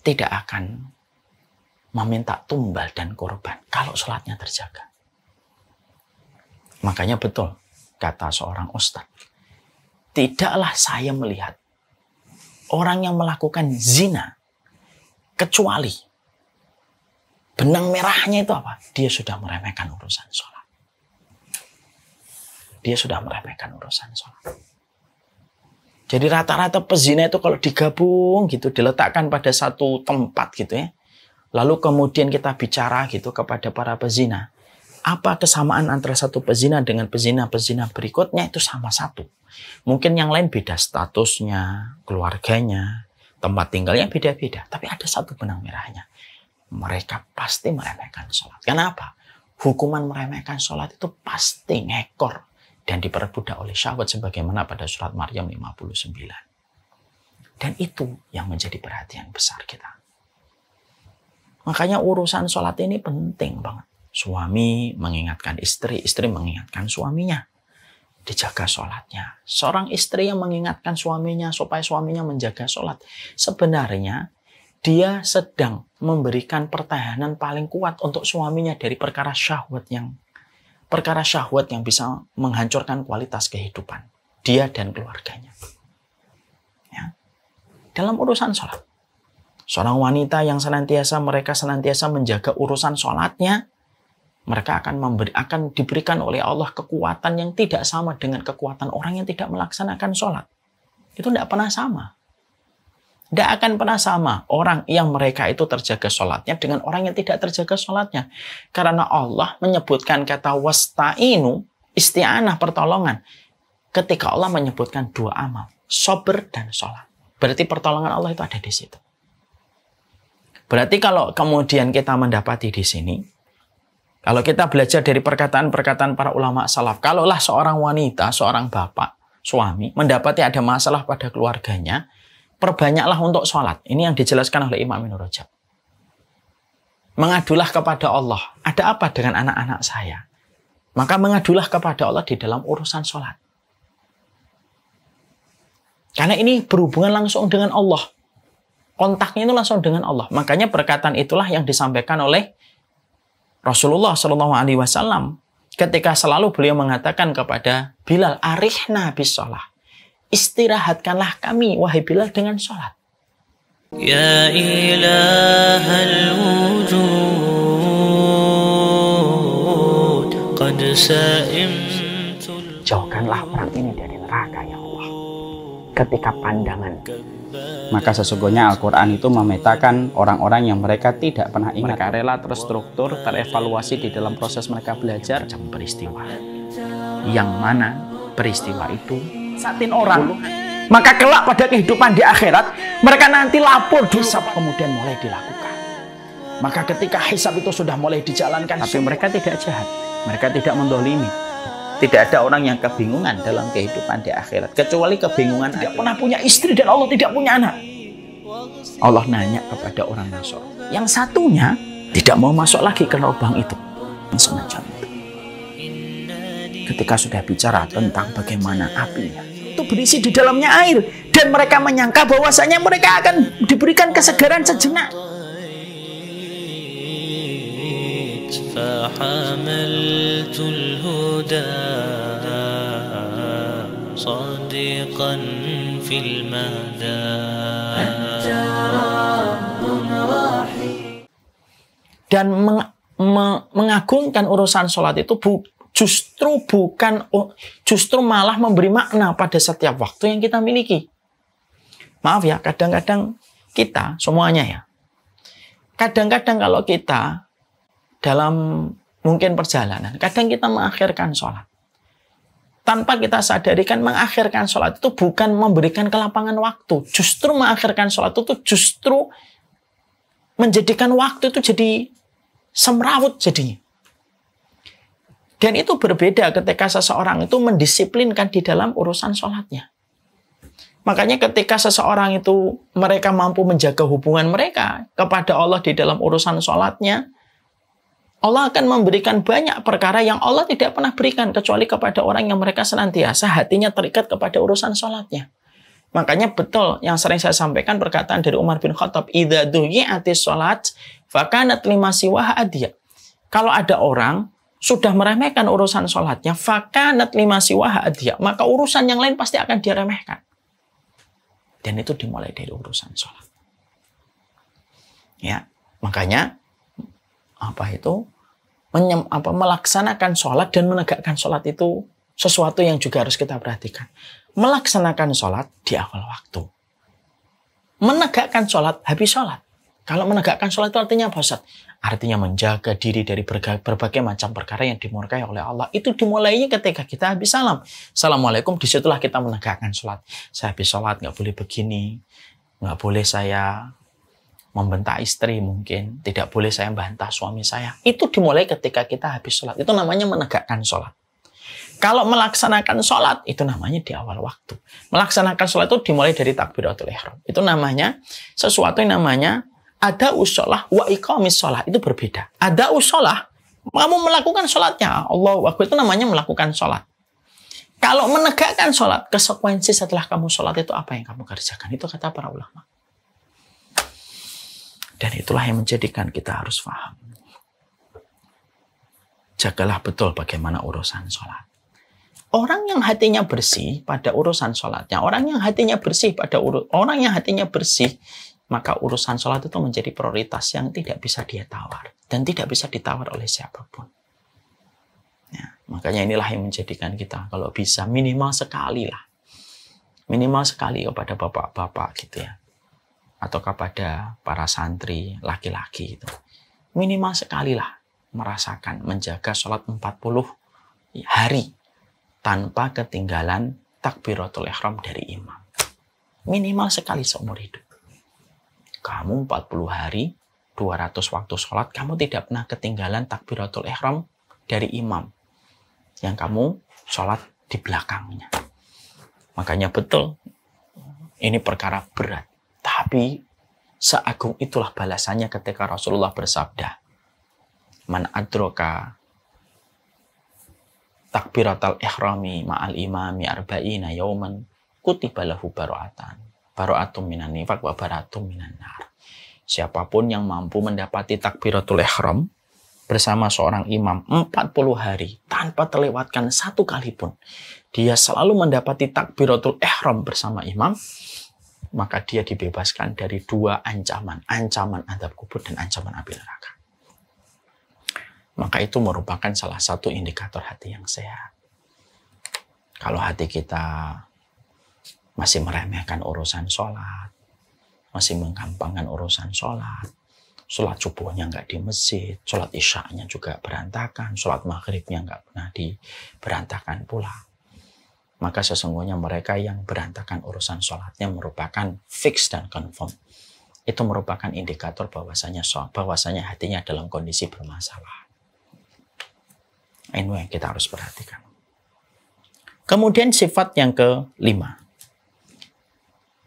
tidak akan meminta tumbal dan korban kalau sholatnya terjaga. Makanya betul kata seorang ustadz, tidaklah saya melihat orang yang melakukan zina kecuali benang merahnya itu apa? Dia sudah meremehkan urusan sholat. Dia sudah meremehkan urusan sholat. Jadi rata-rata pezina itu kalau digabung gitu, diletakkan pada satu tempat gitu ya. Lalu kemudian kita bicara gitu kepada para pezina. Apa kesamaan antara satu pezina dengan pezina-pezina berikutnya? Itu sama satu. Mungkin yang lain beda statusnya, keluarganya, tempat tinggalnya beda-beda. Tapi ada satu benang merahnya. Mereka pasti meremehkan sholat. Kenapa? Hukuman meremehkan sholat itu pasti ngekor dan diperbudak oleh syahwat sebagaimana pada surat Maryam 59. Dan itu yang menjadi perhatian besar kita. Makanya urusan sholat ini penting banget. Suami mengingatkan istri, istri mengingatkan suaminya. Dijaga sholatnya. Seorang istri yang mengingatkan suaminya supaya suaminya menjaga sholat. Sebenarnya dia sedang memberikan pertahanan paling kuat untuk suaminya dari perkara syahwat yang bisa menghancurkan kualitas kehidupan dia dan keluarganya. Ya. Dalam urusan sholat, seorang wanita yang senantiasa menjaga urusan sholatnya, mereka akan diberikan oleh Allah kekuatan yang tidak sama dengan kekuatan orang yang tidak melaksanakan sholat. Itu tidak pernah sama. Tidak akan pernah sama orang yang mereka itu terjaga sholatnya dengan orang yang tidak terjaga sholatnya. Karena Allah menyebutkan kata wasta'inu, isti'anah, pertolongan. Ketika Allah menyebutkan dua amal, sabar dan sholat. Berarti pertolongan Allah itu ada di situ. Berarti kalau kemudian kita mendapati di sini, Kalau kita belajar dari perkataan-perkataan para ulama salaf, kalaulah seorang wanita, seorang bapak, suami, mendapati ada masalah pada keluarganya, perbanyaklah untuk sholat. Ini yang dijelaskan oleh Imam Ibnu Rajab. Mengadulah kepada Allah. Ada apa dengan anak-anak saya? Maka mengadulah kepada Allah di dalam urusan sholat. Karena ini berhubungan langsung dengan Allah. Kontaknya itu langsung dengan Allah. Makanya perkataan itulah yang disampaikan oleh Rasulullah SAW ketika selalu beliau mengatakan kepada Bilal, arihna bis sholah. Istirahatkanlah kami, wahai Bilal, dengan sholat. Ya ilahal wujud, qad sa'imtul. Jauhkanlah orang ini dari neraka, ya Allah. Ketika pandangan, maka sesungguhnya Al-Quran itu memetakan orang-orang yang mereka tidak pernah ingat. Mereka rela terstruktur, terevaluasi di dalam proses mereka belajar jam peristiwa. Yang mana peristiwa itu satin orang. Maka kelak pada kehidupan di akhirat, mereka nanti lapor hisab kemudian mulai dilakukan. Maka ketika hisab itu sudah mulai dijalankan, tapi mereka tidak jahat. Mereka tidak mendolimi. Tidak ada orang yang kebingungan dalam kehidupan di akhirat. Kecuali kebingungan tidak pernah punya istri dan Allah tidak punya anak. Allah nanya kepada orang Nasr. Yang satunya tidak mau masuk lagi ke lubang itu. Semacam itu. Ketika sudah bicara tentang bagaimana apinya, itu berisi di dalamnya air. Dan mereka menyangka bahwasanya mereka akan diberikan kesegaran sejenak. فحملت الهدى صادقا في المدى. Dan mengagungkan urusan sholat itu justru malah memberi makna pada setiap waktu yang kita miliki. Maaf ya, kadang-kadang kita semuanya ya, kadang-kadang kalau kita dalam mungkin perjalanan, kadang kita mengakhirkan sholat. Tanpa kita sadari kan mengakhirkan sholat itu bukan memberikan kelapangan waktu. Justru mengakhirkan sholat itu justru menjadikan waktu itu jadi semrawut jadinya. Dan itu berbeda ketika seseorang itu mendisiplinkan di dalam urusan sholatnya. Makanya ketika seseorang itu mereka mampu menjaga hubungan mereka kepada Allah di dalam urusan sholatnya, Allah akan memberikan banyak perkara yang Allah tidak pernah berikan kecuali kepada orang yang mereka senantiasa hatinya terikat kepada urusan sholatnya. Makanya betul yang sering saya sampaikan perkataan dari Umar bin Khattab, idza duyi'atis sholat fakanat lima siwaha adiyah. Kalau ada orang sudah meremehkan urusan sholatnya, fakanat lima siwaha adiyah, maka urusan yang lain pasti akan diremehkan. Dan itu dimulai dari urusan sholat. Ya, makanya melaksanakan sholat dan menegakkan sholat itu sesuatu yang juga harus kita perhatikan. Melaksanakan sholat di awal waktu. Menegakkan sholat habis sholat. Kalau menegakkan sholat itu artinya apa, Ustaz? Artinya menjaga diri dari berbagai macam perkara yang dimurkai oleh Allah. Itu dimulainya ketika kita habis salam. Assalamualaikum, disitulah kita menegakkan sholat. Saya habis sholat, nggak boleh begini. Nggak boleh saya membentak istri mungkin. Tidak boleh saya membantah suami saya. Itu dimulai ketika kita habis sholat. Itu namanya menegakkan sholat. Kalau melaksanakan sholat, itu namanya di awal waktu. Melaksanakan sholat itu dimulai dari takbiratul ihram. Itu namanya sesuatu yang namanya ada usolah wa iqamis sholah. Itu berbeda. Ada usolah, kamu melakukan sholatnya. Allahu Akbar, itu namanya melakukan sholat. Kalau menegakkan sholat, konsekuensi setelah kamu sholat itu apa yang kamu kerjakan. Itu kata para ulama. Dan itulah yang menjadikan kita harus paham. Jagalah betul bagaimana urusan sholat. Orang yang hatinya bersih pada urusan sholatnya, orang yang hatinya bersih, maka urusan sholat itu menjadi prioritas yang tidak bisa dia tawar. Dan tidak bisa ditawar oleh siapapun. Ya, makanya inilah yang menjadikan kita, kalau bisa minimal sekali lah. Minimal sekali kepada bapak-bapak gitu ya. Atau kepada para santri laki-laki itu. Minimal sekali lah merasakan menjaga sholat 40 hari tanpa ketinggalan takbiratul ihram dari imam. Minimal sekali seumur hidup. Kamu 40 hari 200 waktu sholat, kamu tidak pernah ketinggalan takbiratul ihram dari imam yang kamu sholat di belakangnya. Makanya betul, ini perkara berat. Tapi seagung itulah balasannya ketika Rasulullah bersabda, Man adroka takbiratul ihrami ma'al imami arba'ina yauman kutiba lahu baro'atum minan nifaq wa baro'atum minan nar. Siapapun yang mampu mendapati takbiratul ihram bersama seorang imam 40 hari tanpa terlewatkan satu kali pun, dia selalu mendapati takbiratul ihram bersama imam, maka dia dibebaskan dari 2 ancaman azab kubur dan ancaman api neraka. Maka itu merupakan salah satu indikator hati yang sehat. Kalau hati kita masih meremehkan urusan sholat, masih menggampangkan urusan sholat subuhnya nggak di masjid, sholat isya'nya juga berantakan, sholat maghribnya nggak pernah berantakan pula, maka sesungguhnya mereka yang berantakan urusan sholatnya merupakan fix dan confirm. Itu merupakan indikator bahwasanya hatinya dalam kondisi bermasalah. Ini yang kita harus perhatikan. Kemudian sifat yang kelima.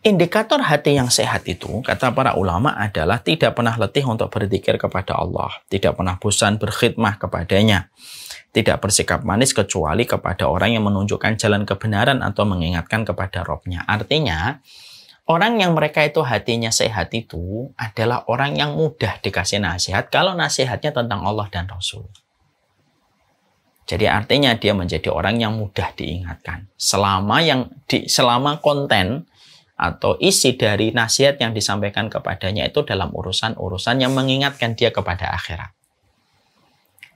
Indikator hati yang sehat itu, kata para ulama, adalah tidak pernah letih untuk berzikir kepada Allah, tidak pernah bosan berkhidmah kepadanya, tidak bersikap manis kecuali kepada orang yang menunjukkan jalan kebenaran atau mengingatkan kepada Robnya. Artinya, orang yang mereka itu hatinya sehat itu adalah orang yang mudah dikasih nasihat kalau nasihatnya tentang Allah dan Rasul. Jadi artinya dia menjadi orang yang mudah diingatkan. Selama konten atau isi dari nasihat yang disampaikan kepadanya itu dalam urusan-urusan yang mengingatkan dia kepada akhirat.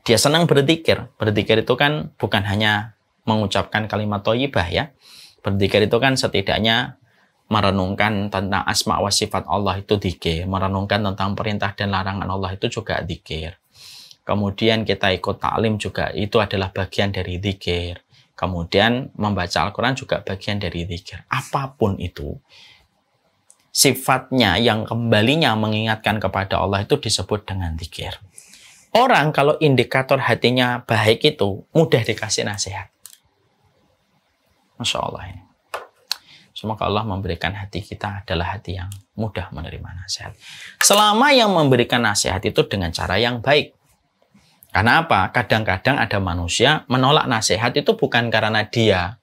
Dia senang berzikir. Berzikir itu kan bukan hanya mengucapkan kalimat thayyibah ya. Berzikir itu kan setidaknya merenungkan tentang asma wa sifat Allah itu dzikir, merenungkan tentang perintah dan larangan Allah itu juga dzikir. Kemudian kita ikut ta'lim juga itu adalah bagian dari dzikir. Kemudian membaca Al-Quran juga bagian dari dzikir. Apapun itu, sifatnya yang kembalinya mengingatkan kepada Allah itu disebut dengan dzikir. Orang kalau indikator hatinya baik itu mudah dikasih nasihat. Masya Allah ini. Semoga Allah memberikan hati kita adalah hati yang mudah menerima nasihat. Selama yang memberikan nasihat itu dengan cara yang baik. Karena apa? Kadang-kadang ada manusia menolak nasihat itu bukan karena dia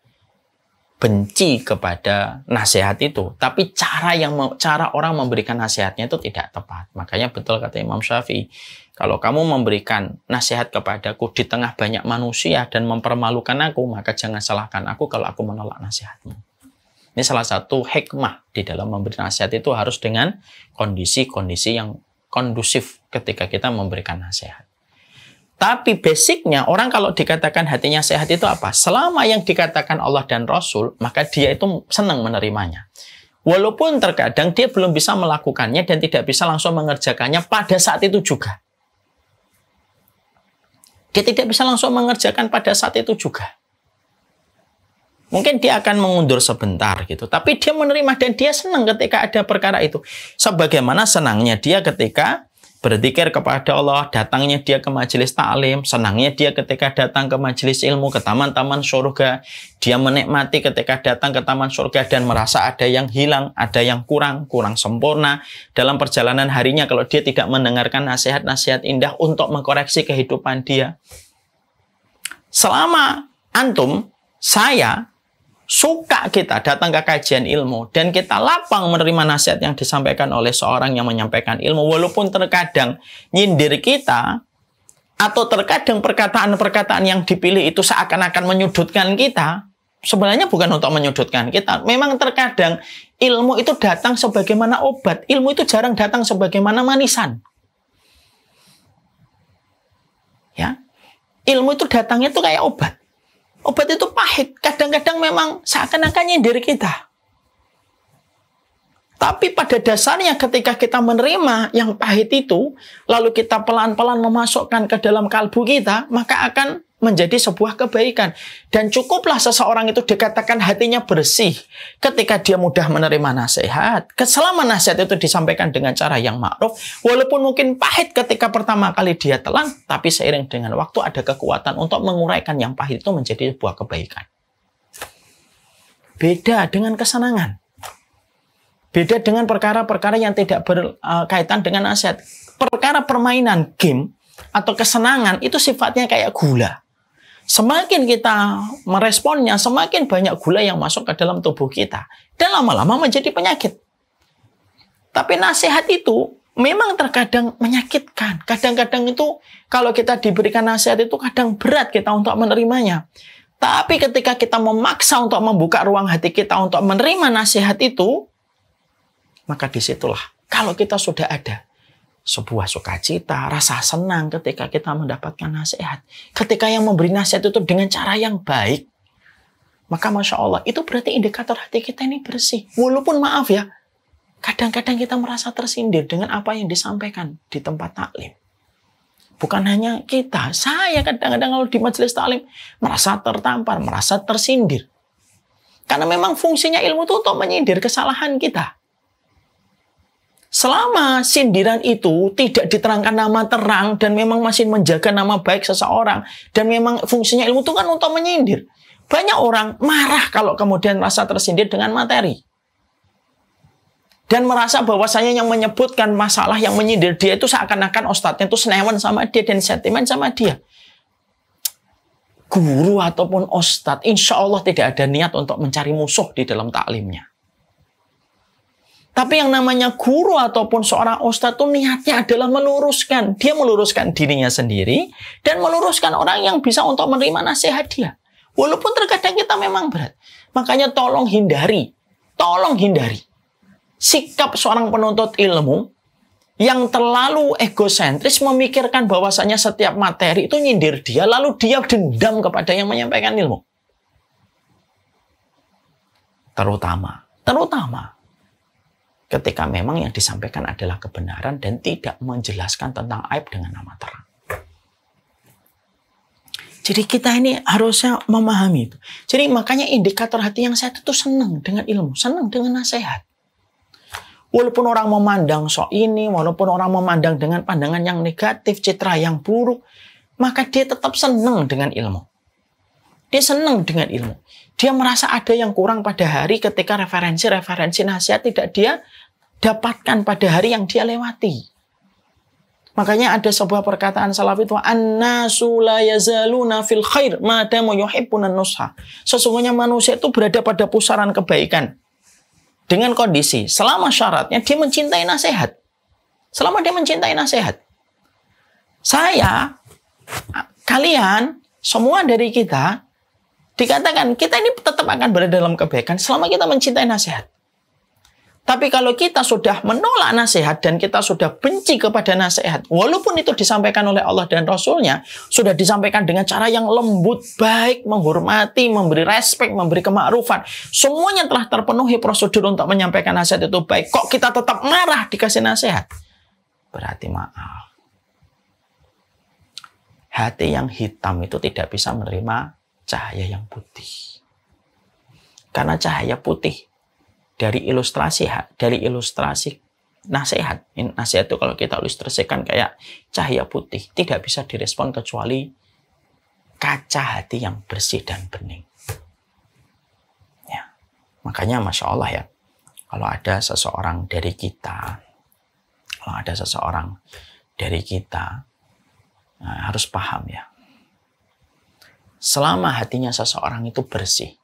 benci kepada nasihat itu, tapi cara orang memberikan nasihatnya itu tidak tepat. Makanya betul kata Imam Syafi'i, kalau kamu memberikan nasihat kepadaku di tengah banyak manusia dan mempermalukan aku, maka jangan salahkan aku kalau aku menolak nasihatmu. Ini salah satu hikmah di dalam memberi nasihat itu harus dengan kondisi-kondisi yang kondusif ketika kita memberikan nasihat. Tapi basicnya orang kalau dikatakan hatinya sehat itu apa? Selama yang dikatakan Allah dan Rasul, maka dia itu senang menerimanya. Walaupun terkadang dia belum bisa melakukannya dan tidak bisa langsung mengerjakannya pada saat itu juga. Dia tidak bisa langsung mengerjakan pada saat itu juga. Mungkin dia akan mengundur sebentar gitu. Tapi dia menerima dan dia senang ketika ada perkara itu. Sebagaimana senangnya dia ketika berzikir kepada Allah, datangnya dia ke majelis ta'lim, senangnya dia ketika datang ke majelis ilmu, ke taman-taman surga. Dia menikmati ketika datang ke taman surga dan merasa ada yang hilang, ada yang kurang sempurna dalam perjalanan harinya kalau dia tidak mendengarkan nasihat-nasihat indah untuk mengkoreksi kehidupan dia. Selama antum, saya suka kita datang ke kajian ilmu dan kita lapang menerima nasihat yang disampaikan oleh seorang yang menyampaikan ilmu, walaupun terkadang nyindir kita atau terkadang perkataan-perkataan yang dipilih itu seakan-akan menyudutkan kita, sebenarnya bukan untuk menyudutkan kita. Memang terkadang ilmu itu datang sebagaimana obat, ilmu itu jarang datang sebagaimana manisan. Ya, ilmu itu datangnya itu kayak obat. Obat itu pahit, kadang-kadang memang seakan-akan nyindir kita. Tapi pada dasarnya ketika kita menerima yang pahit itu, lalu kita pelan-pelan memasukkan ke dalam kalbu kita, maka akan menjadi sebuah kebaikan. Dan cukuplah seseorang itu dikatakan hatinya bersih ketika dia mudah menerima nasihat. Selama nasihat itu disampaikan dengan cara yang ma'ruf, walaupun mungkin pahit ketika pertama kali dia telan, tapi seiring dengan waktu ada kekuatan untuk menguraikan yang pahit itu menjadi sebuah kebaikan. Beda dengan kesenangan. Beda dengan perkara-perkara yang tidak berkaitan dengan nasihat. Perkara permainan game atau kesenangan itu sifatnya kayak gula. Semakin kita meresponnya, semakin banyak gula yang masuk ke dalam tubuh kita. Dan lama-lama menjadi penyakit. Tapi nasihat itu memang terkadang menyakitkan. Kadang-kadang itu kalau kita diberikan nasihat itu kadang berat kita untuk menerimanya. Tapi ketika kita memaksa untuk membuka ruang hati kita untuk menerima nasihat itu, maka disitulah kalau kita sudah ada sebuah sukacita, rasa senang ketika kita mendapatkan nasihat. Ketika yang memberi nasihat itu dengan cara yang baik, maka Masya Allah, itu berarti indikator hati kita ini bersih. Walaupun maaf ya, kadang-kadang kita merasa tersindir dengan apa yang disampaikan di tempat taklim. Bukan hanya kita, saya kadang-kadang kalau di majelis taklim merasa tertampar, merasa tersindir. Karena memang fungsinya ilmu itu untuk menyindir kesalahan kita. Selama sindiran itu tidak diterangkan nama terang dan memang masih menjaga nama baik seseorang dan memang fungsinya ilmu itu kan untuk menyindir. Banyak orang marah kalau kemudian merasa tersindir dengan materi. Dan merasa bahwasanya yang menyebutkan masalah yang menyindir dia itu seakan-akan ustadznya itu senewan sama dia dan sentimen sama dia. Guru ataupun ustadz insya Allah tidak ada niat untuk mencari musuh di dalam taklimnya. Tapi yang namanya guru ataupun seorang ustadz itu niatnya adalah meluruskan. Dia meluruskan dirinya sendiri dan meluruskan orang yang bisa untuk menerima nasihat dia. Walaupun terkadang kita memang berat. Makanya tolong hindari sikap seorang penuntut ilmu yang terlalu egosentris memikirkan bahwasanya setiap materi itu nyindir dia, lalu dia dendam kepada yang menyampaikan ilmu. Terutama ketika memang yang disampaikan adalah kebenaran dan tidak menjelaskan tentang aib dengan nama terang. Jadi kita ini harusnya memahami itu. Jadi makanya indikator hati yang sehat itu senang dengan ilmu, senang dengan nasihat. Walaupun orang memandang sok ini, walaupun orang memandang dengan pandangan yang negatif, citra yang buruk, maka dia tetap senang dengan ilmu. Dia senang dengan ilmu. Dia merasa ada yang kurang pada hari ketika referensi nasihat tidak dia dapatkan pada hari yang dia lewati. Makanya ada sebuah perkataan salaf itu, an-nasu la yazaluna fil khair ma damu yuhibbuna nusha. Sesungguhnya manusia itu berada pada pusaran kebaikan dengan kondisi selama syaratnya dia mencintai nasihat. Selama dia mencintai nasihat. Saya, kalian, semua dari kita dikatakan kita ini tetap akan berada dalam kebaikan selama kita mencintai nasihat. Tapi kalau kita sudah menolak nasihat dan kita sudah benci kepada nasihat, walaupun itu disampaikan oleh Allah dan Rasulnya, sudah disampaikan dengan cara yang lembut, baik, menghormati, memberi respek, memberi kemakrufan, semuanya telah terpenuhi prosedur untuk menyampaikan nasihat itu baik. Kok kita tetap marah dikasih nasihat? Berarti maaf. Hati yang hitam itu tidak bisa menerima cahaya yang putih. Karena cahaya putih dari ilustrasi nasihat. Nasihat itu kalau kita ilustrasikan kayak cahaya putih, tidak bisa direspon kecuali kaca hati yang bersih dan bening. Ya. Makanya Masya Allah ya, kalau ada seseorang dari kita, harus paham ya. Selama hatinya seseorang itu bersih,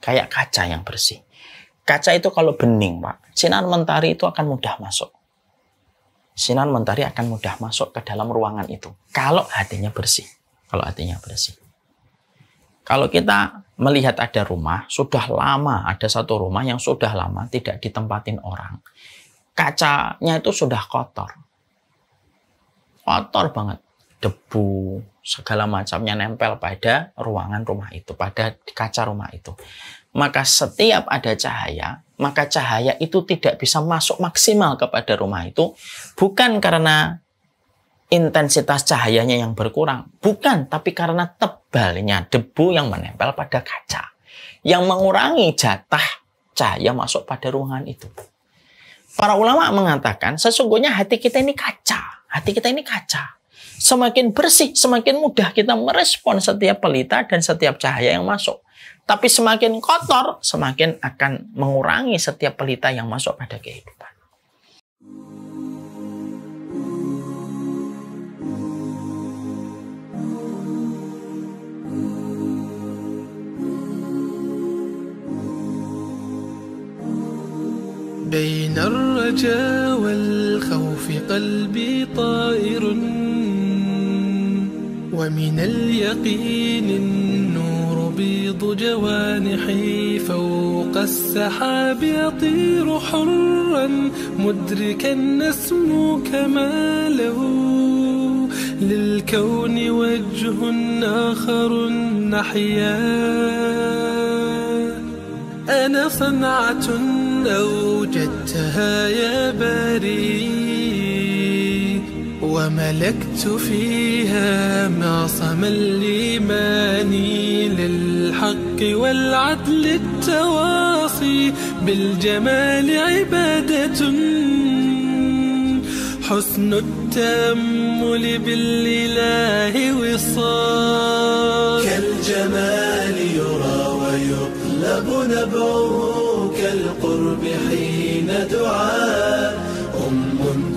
kayak kaca yang bersih. Kaca itu kalau bening, Pak, sinar mentari itu akan mudah masuk. Sinar mentari akan mudah masuk ke dalam ruangan itu. Kalau hatinya bersih. Kalau kita melihat ada rumah, sudah lama, ada satu rumah yang sudah lama tidak ditempatin orang. Kacanya itu sudah kotor. Kotor banget. Debu, segala macamnya nempel pada ruangan rumah itu, pada kaca rumah itu. Maka setiap ada cahaya, maka cahaya itu tidak bisa masuk maksimal kepada rumah itu, bukan karena intensitas cahayanya yang berkurang. Bukan, tapi karena tebalnya debu yang menempel pada kaca. Yang mengurangi jatah cahaya masuk pada ruangan itu. Para ulama mengatakan, sesungguhnya hati kita ini kaca. Hati kita ini kaca. Semakin bersih, semakin mudah kita merespon setiap pelita dan setiap cahaya yang masuk. Tapi semakin kotor, semakin akan mengurangi setiap pelita yang masuk pada kehidupan. بين الرجاء والخوف قلبي طائر ومن اليقين النور بيض جوانحي فوق السحاب يطير حرا مدركا نسمو كماله للكون وجه آخر نحيا أنا صنعة أوجدتها يا باري وملكت فيها معصم الإيمان للحق والعدل التواصي بالجمال عبادة حسن التأمل بالإله وصال كالجمال يرى ويقلب نبعه كالقرب حين دعاء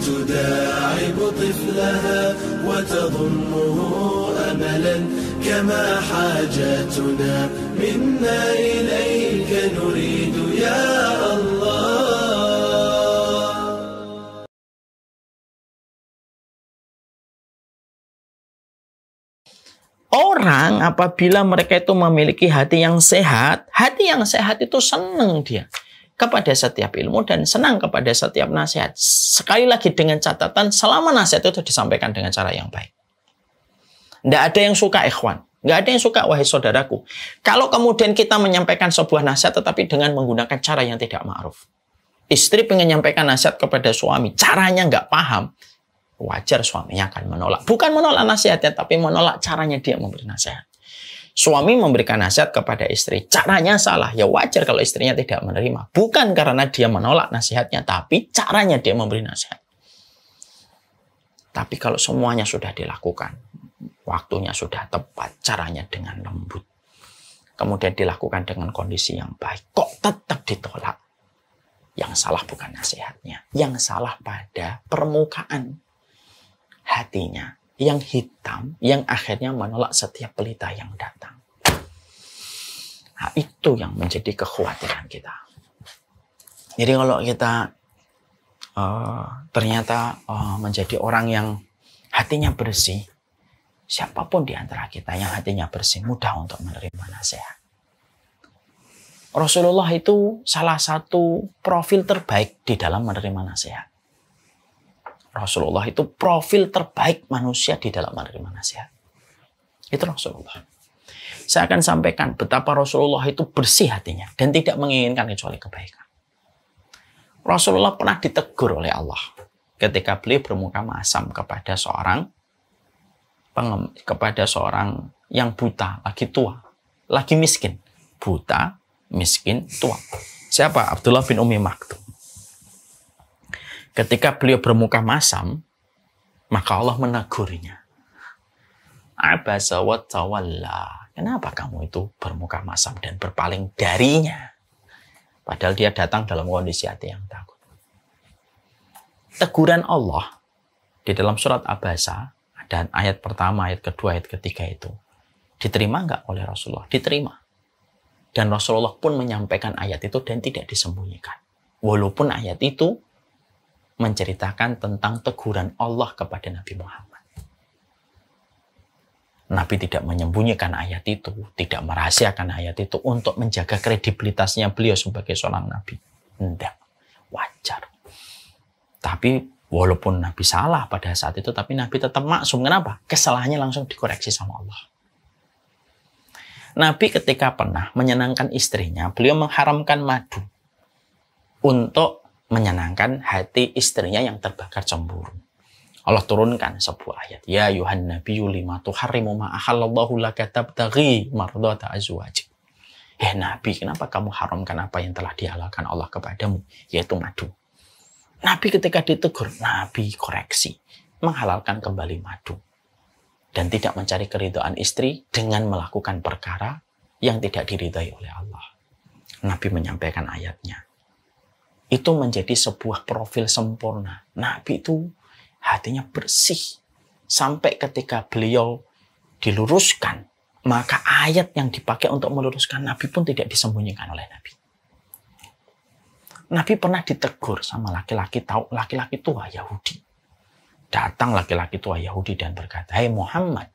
تداعب طفلها وتضمه أملا كما حاجاتنا منا إليك نريد يا الله. Orang apabila mereka itu memiliki hati yang sehat itu senang dia kepada setiap ilmu dan senang kepada setiap nasihat. Sekali lagi dengan catatan, selama nasihat itu disampaikan dengan cara yang baik. Tidak ada yang suka ikhwan. Tidak ada yang suka wahai saudaraku. Kalau kemudian kita menyampaikan sebuah nasihat tetapi dengan menggunakan cara yang tidak ma'ruf. Istri pengen menyampaikan nasihat kepada suami, caranya nggak paham. Wajar suaminya akan menolak. Bukan menolak nasihatnya, tapi menolak caranya dia memberi nasihat. Suami memberikan nasihat kepada istri, caranya salah. Ya wajar kalau istrinya tidak menerima. Bukan karena dia menolak nasihatnya, tapi caranya dia memberi nasihat. Tapi kalau semuanya sudah dilakukan, waktunya sudah tepat, caranya dengan lembut, kemudian dilakukan dengan kondisi yang baik, kok tetap ditolak? Yang salah bukan nasihatnya, yang salah pada permukaan hatinya yang hitam, yang akhirnya menolak setiap pelita yang datang. Nah, itu yang menjadi kekhawatiran kita. Jadi kalau kita ternyata menjadi orang yang hatinya bersih, siapapun di antara kita yang hatinya bersih, mudah untuk menerima nasihat. Rasulullah itu salah satu profil terbaik di dalam menerima nasihat. Rasulullah itu profil terbaik manusia di dalam menerima nasihat. Itu Rasulullah. Saya akan sampaikan betapa Rasulullah itu bersih hatinya dan tidak menginginkan kecuali kebaikan. Rasulullah pernah ditegur oleh Allah ketika beliau bermuka masam kepada seorang yang buta, lagi tua, lagi miskin. Buta, miskin, tua. Siapa? Abdullah bin Ummi Maktum. Ketika beliau bermuka masam, maka Allah menegurnya. Abasa wa tawalla. Kenapa kamu itu bermuka masam dan berpaling darinya? Padahal dia datang dalam kondisi hati yang takut. Teguran Allah di dalam surat Abasa, dan ayat pertama, ayat kedua, ayat ketiga itu diterima nggak oleh Rasulullah? Diterima. Dan Rasulullah pun menyampaikan ayat itu dan tidak disembunyikan. Walaupun ayat itu menceritakan tentang teguran Allah kepada Nabi Muhammad. Nabi tidak menyembunyikan ayat itu, tidak merahasiakan ayat itu untuk menjaga kredibilitasnya beliau sebagai seorang Nabi. Tidak, wajar. Tapi walaupun Nabi salah pada saat itu, tapi Nabi tetap maksum. Kenapa? Kesalahannya langsung dikoreksi sama Allah. Nabi ketika pernah menyenangkan istrinya, beliau mengharamkan madu untuk menyenangkan hati istrinya yang terbakar cemburu. Allah turunkan sebuah ayat. Ya ayuhan nabiyyu lima tuharrimu ma ahallallahu laka tabtaghi mardhata azwajik. Nabi, kenapa kamu haramkan apa yang telah dihalalkan Allah kepadamu, yaitu madu? Nabi ketika ditegur, Nabi koreksi, menghalalkan kembali madu. Dan tidak mencari keridhaan istri dengan melakukan perkara yang tidak diridhai oleh Allah. Nabi menyampaikan ayatnya. Itu menjadi sebuah profil sempurna. Nabi itu hatinya bersih. Sampai ketika beliau diluruskan, maka ayat yang dipakai untuk meluruskan Nabi pun tidak disembunyikan oleh Nabi. Nabi pernah ditegur sama laki-laki tua Yahudi. Datang laki-laki tua Yahudi dan berkata, "Hai Muhammad,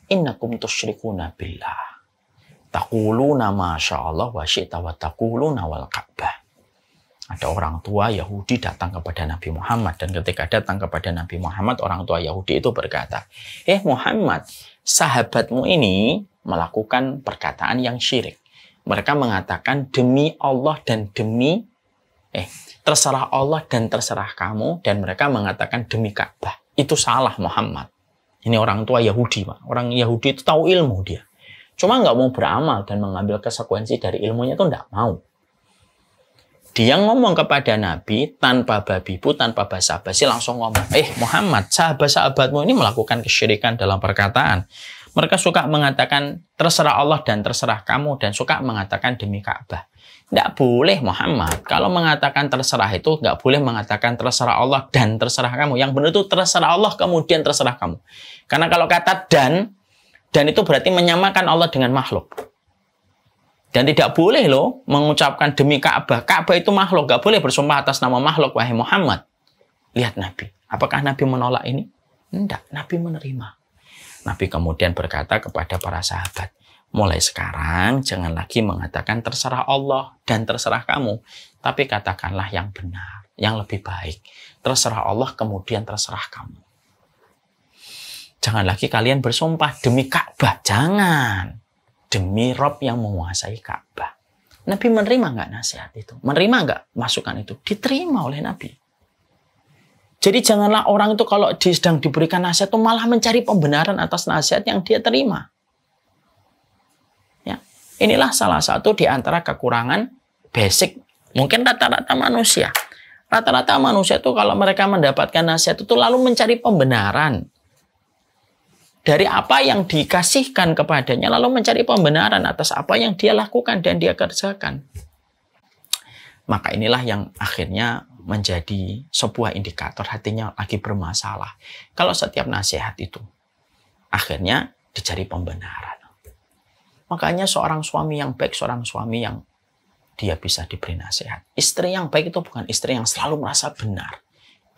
innakum tusyrikuna billah. Taquluna ma sya'allah wa syi'ta wa taquluna wal Ka'bah." Ada orang tua Yahudi datang kepada Nabi Muhammad, dan ketika datang kepada Nabi Muhammad, orang tua Yahudi itu berkata, Muhammad, sahabatmu ini melakukan perkataan yang syirik. Mereka mengatakan demi Allah dan demi terserah Allah dan terserah kamu, dan mereka mengatakan demi Ka'bah. Itu salah Muhammad. Ini orang tua Yahudi, Pak. Orang Yahudi itu tahu ilmu dia. Cuma nggak mau beramal dan mengambil konsekuensi dari ilmunya itu nggak mau. Dia ngomong kepada Nabi tanpa babi bu, tanpa basa-basi, langsung ngomong, Muhammad, sahabat-sahabatmu ini melakukan kesyirikan dalam perkataan. Mereka suka mengatakan terserah Allah dan terserah kamu, dan suka mengatakan demi Ka'bah. Tidak boleh Muhammad. Kalau mengatakan terserah itu nggak boleh mengatakan terserah Allah dan terserah kamu. Yang benar itu terserah Allah kemudian terserah kamu. Karena kalau kata dan itu berarti menyamakan Allah dengan makhluk. Dan tidak boleh loh mengucapkan demi Ka'bah. Ka'bah itu makhluk. Nggak boleh bersumpah atas nama makhluk. Wahai Muhammad. Lihat Nabi. Apakah Nabi menolak ini? Tidak. Nabi menerima. Nabi kemudian berkata kepada para sahabat, mulai sekarang jangan lagi mengatakan terserah Allah dan terserah kamu. Tapi katakanlah yang benar, yang lebih baik. Terserah Allah kemudian terserah kamu. Jangan lagi kalian bersumpah demi Ka'bah. Jangan. Demi Rob yang menguasai Ka'bah. Nabi menerima nggak nasihat itu? Menerima nggak masukan itu? Diterima oleh Nabi. Jadi janganlah orang itu kalau sedang diberikan nasihat itu malah mencari pembenaran atas nasihat yang dia terima. Ya, inilah salah satu di antara kekurangan basic mungkin rata-rata manusia. Rata-rata manusia itu kalau mereka mendapatkan nasihat itu lalu mencari pembenaran dari apa yang dikasihkan kepadanya, lalu mencari pembenaran atas apa yang dia lakukan dan dia kerjakan. Maka inilah yang akhirnya menjadi sebuah indikator hatinya lagi bermasalah. Kalau setiap nasihat itu akhirnya dicari pembenaran. Makanya seorang suami yang baik, seorang suami yang dia bisa diberi nasihat. Istri yang baik itu bukan istri yang selalu merasa benar.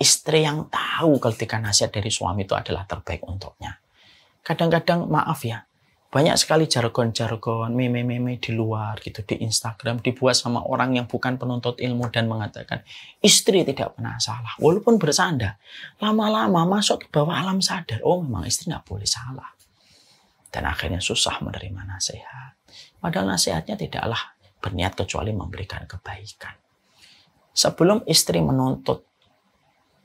Istri yang tahu ketika nasihat dari suami itu adalah terbaik untuknya. Kadang-kadang maaf ya, banyak sekali jargon-jargon, meme-meme di luar gitu, di Instagram dibuat sama orang yang bukan penuntut ilmu dan mengatakan istri tidak pernah salah. Walaupun bersandar, lama-lama masuk ke bawah alam sadar, oh memang istri nggak boleh salah. Dan akhirnya susah menerima nasihat. Padahal nasihatnya tidaklah berniat kecuali memberikan kebaikan. Sebelum istri menuntut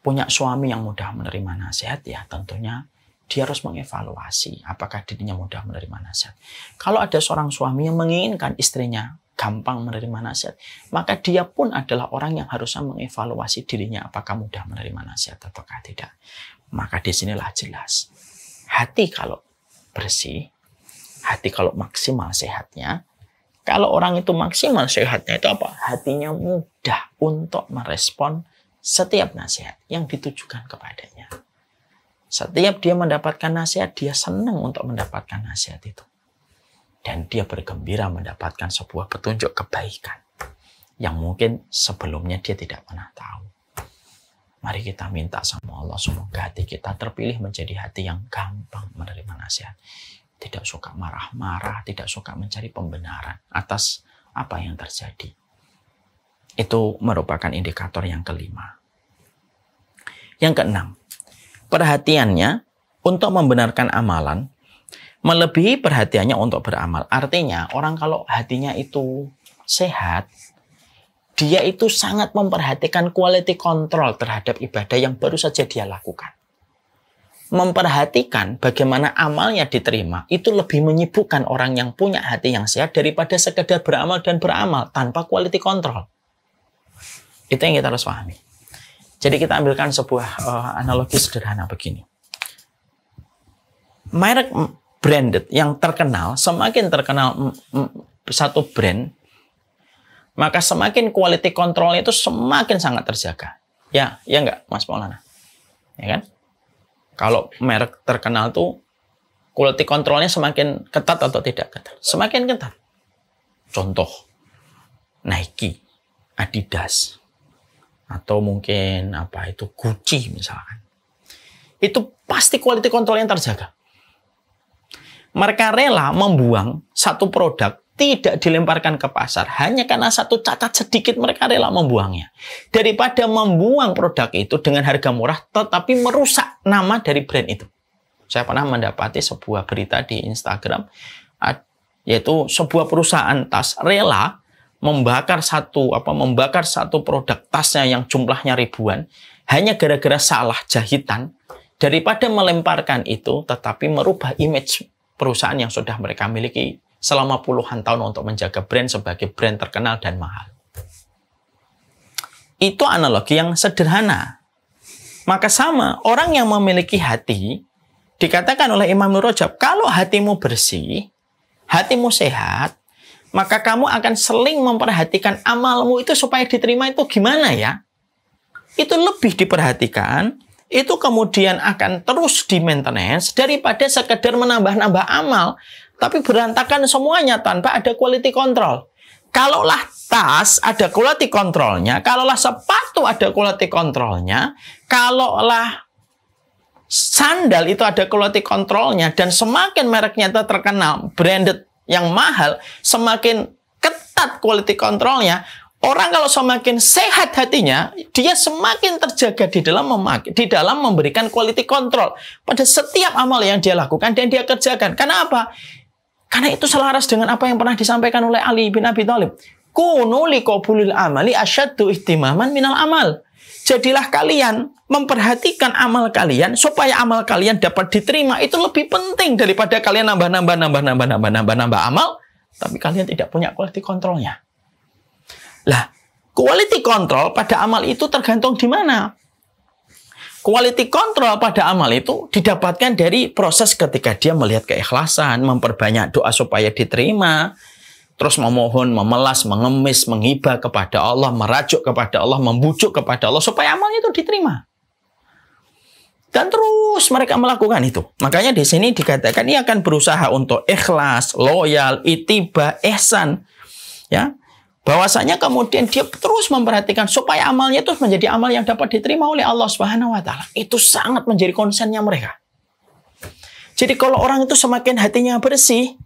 punya suami yang mudah menerima nasihat, ya tentunya dia harus mengevaluasi apakah dirinya mudah menerima nasihat. Kalau ada seorang suami yang menginginkan istrinya gampang menerima nasihat, maka dia pun adalah orang yang harusnya mengevaluasi dirinya apakah mudah menerima nasihat ataukah tidak. Maka disinilah jelas. Hati kalau bersih, hati kalau maksimal sehatnya, kalau orang itu maksimal sehatnya itu apa? Hatinya mudah untuk merespon setiap nasihat yang ditujukan kepadanya. Setiap dia mendapatkan nasihat, dia senang untuk mendapatkan nasihat itu. Dan dia bergembira mendapatkan sebuah petunjuk kebaikan yang mungkin sebelumnya dia tidak pernah tahu. Mari kita minta sama Allah, semoga hati kita terpilih menjadi hati yang gampang menerima nasihat. Tidak suka marah-marah, tidak suka mencari pembenaran atas apa yang terjadi. Itu merupakan indikator yang kelima. Yang keenam, perhatiannya untuk membenarkan amalan melebihi perhatiannya untuk beramal. Artinya orang kalau hatinya itu sehat, dia itu sangat memperhatikan quality control terhadap ibadah yang baru saja dia lakukan. memperhatikan bagaimana amalnya diterima itu lebih menyibukkan orang yang punya hati yang sehat daripada sekedar beramal dan beramal tanpa quality control. Itu yang kita harus pahami. Jadi kita ambilkan sebuah analogi sederhana begini. Merek branded yang terkenal, semakin terkenal satu brand, maka semakin quality control itu semakin sangat terjaga. Ya enggak Mas Maulana? Ya kan? Kalau merek terkenal tuh quality controlnya semakin ketat atau tidak ketat? Semakin ketat. Contoh, Nike, Adidas, atau mungkin Gucci misalkan. Itu pasti quality control yang terjaga. Mereka rela membuang satu produk tidak dilemparkan ke pasar hanya karena satu cacat sedikit, mereka rela membuangnya daripada membuang produk itu dengan harga murah tetapi merusak nama dari brand itu. Saya pernah mendapati sebuah berita di Instagram, yaitu sebuah perusahaan tas rela membakar satu produk tasnya yang jumlahnya ribuan hanya gara-gara salah jahitan daripada melemparkan itu tetapi merubah image perusahaan yang sudah mereka miliki selama puluhan tahun untuk menjaga brand sebagai brand terkenal dan mahal. Itu analogi yang sederhana. Maka sama, orang yang memiliki hati, dikatakan oleh Imam Ibnu Rajab, kalau hatimu bersih, hatimu sehat, maka kamu akan sering memperhatikan amalmu itu supaya diterima itu gimana ya? Itu lebih diperhatikan, itu kemudian akan terus di-maintenance daripada sekedar menambah-nambah amal, tapi berantakan semuanya tanpa ada quality control. Kalaulah tas ada quality controlnya, kalaulah sepatu ada quality controlnya, kalaulah sandal itu ada quality controlnya, dan semakin mereknya terkenal, branded yang mahal, semakin ketat quality controlnya, orang kalau semakin sehat hatinya, dia semakin terjaga di dalam memberikan quality control pada setiap amal yang dia lakukan dan dia kerjakan. Karena apa? Karena itu selaras dengan apa yang pernah disampaikan oleh Ali bin Abi Thalib. Kunu liqabulil amali asyaddu ihtimaman minal amal. Jadilah kalian memperhatikan amal kalian supaya amal kalian dapat diterima itu lebih penting daripada kalian nambah amal, tapi kalian tidak punya quality controlnya. Lah, quality control pada amal itu tergantung di mana? Quality control pada amal itu didapatkan dari proses ketika dia melihat keikhlasan, memperbanyak doa supaya diterima, terus memohon, memelas, mengemis, menghibah kepada Allah, merajuk kepada Allah, membujuk kepada Allah supaya amalnya itu diterima. Dan terus mereka melakukan itu. Makanya di sini dikatakan ia akan berusaha untuk ikhlas, loyal, ittiba, ihsan, ya. Bahwasanya kemudian dia terus memperhatikan supaya amalnya itu menjadi amal yang dapat diterima oleh Allah Subhanahu wa taala. Itu sangat menjadi concernnya mereka. Jadi kalau orang itu semakin hatinya bersih,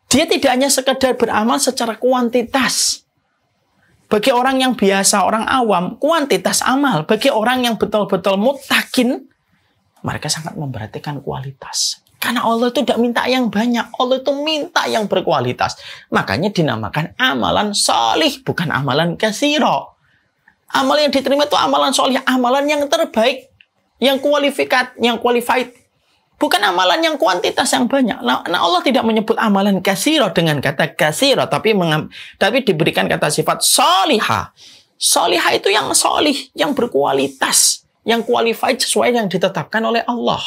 dia tidak hanya sekedar beramal secara kuantitas. Bagi orang yang biasa, orang awam, kuantitas amal. Bagi orang yang betul-betul muttaqin, mereka sangat memperhatikan kualitas. Karena Allah itu tidak minta yang banyak. Allah itu minta yang berkualitas. Makanya dinamakan amalan solih, bukan amalan katsiro. Amal yang diterima itu amalan solih, amalan yang terbaik, yang qualified. Bukan amalan yang kuantitas yang banyak. Nah, Allah tidak menyebut amalan katsiro dengan kata katsiro, tapi diberikan kata sifat solihah. Solihah itu yang solih, yang berkualitas, yang qualified sesuai yang ditetapkan oleh Allah.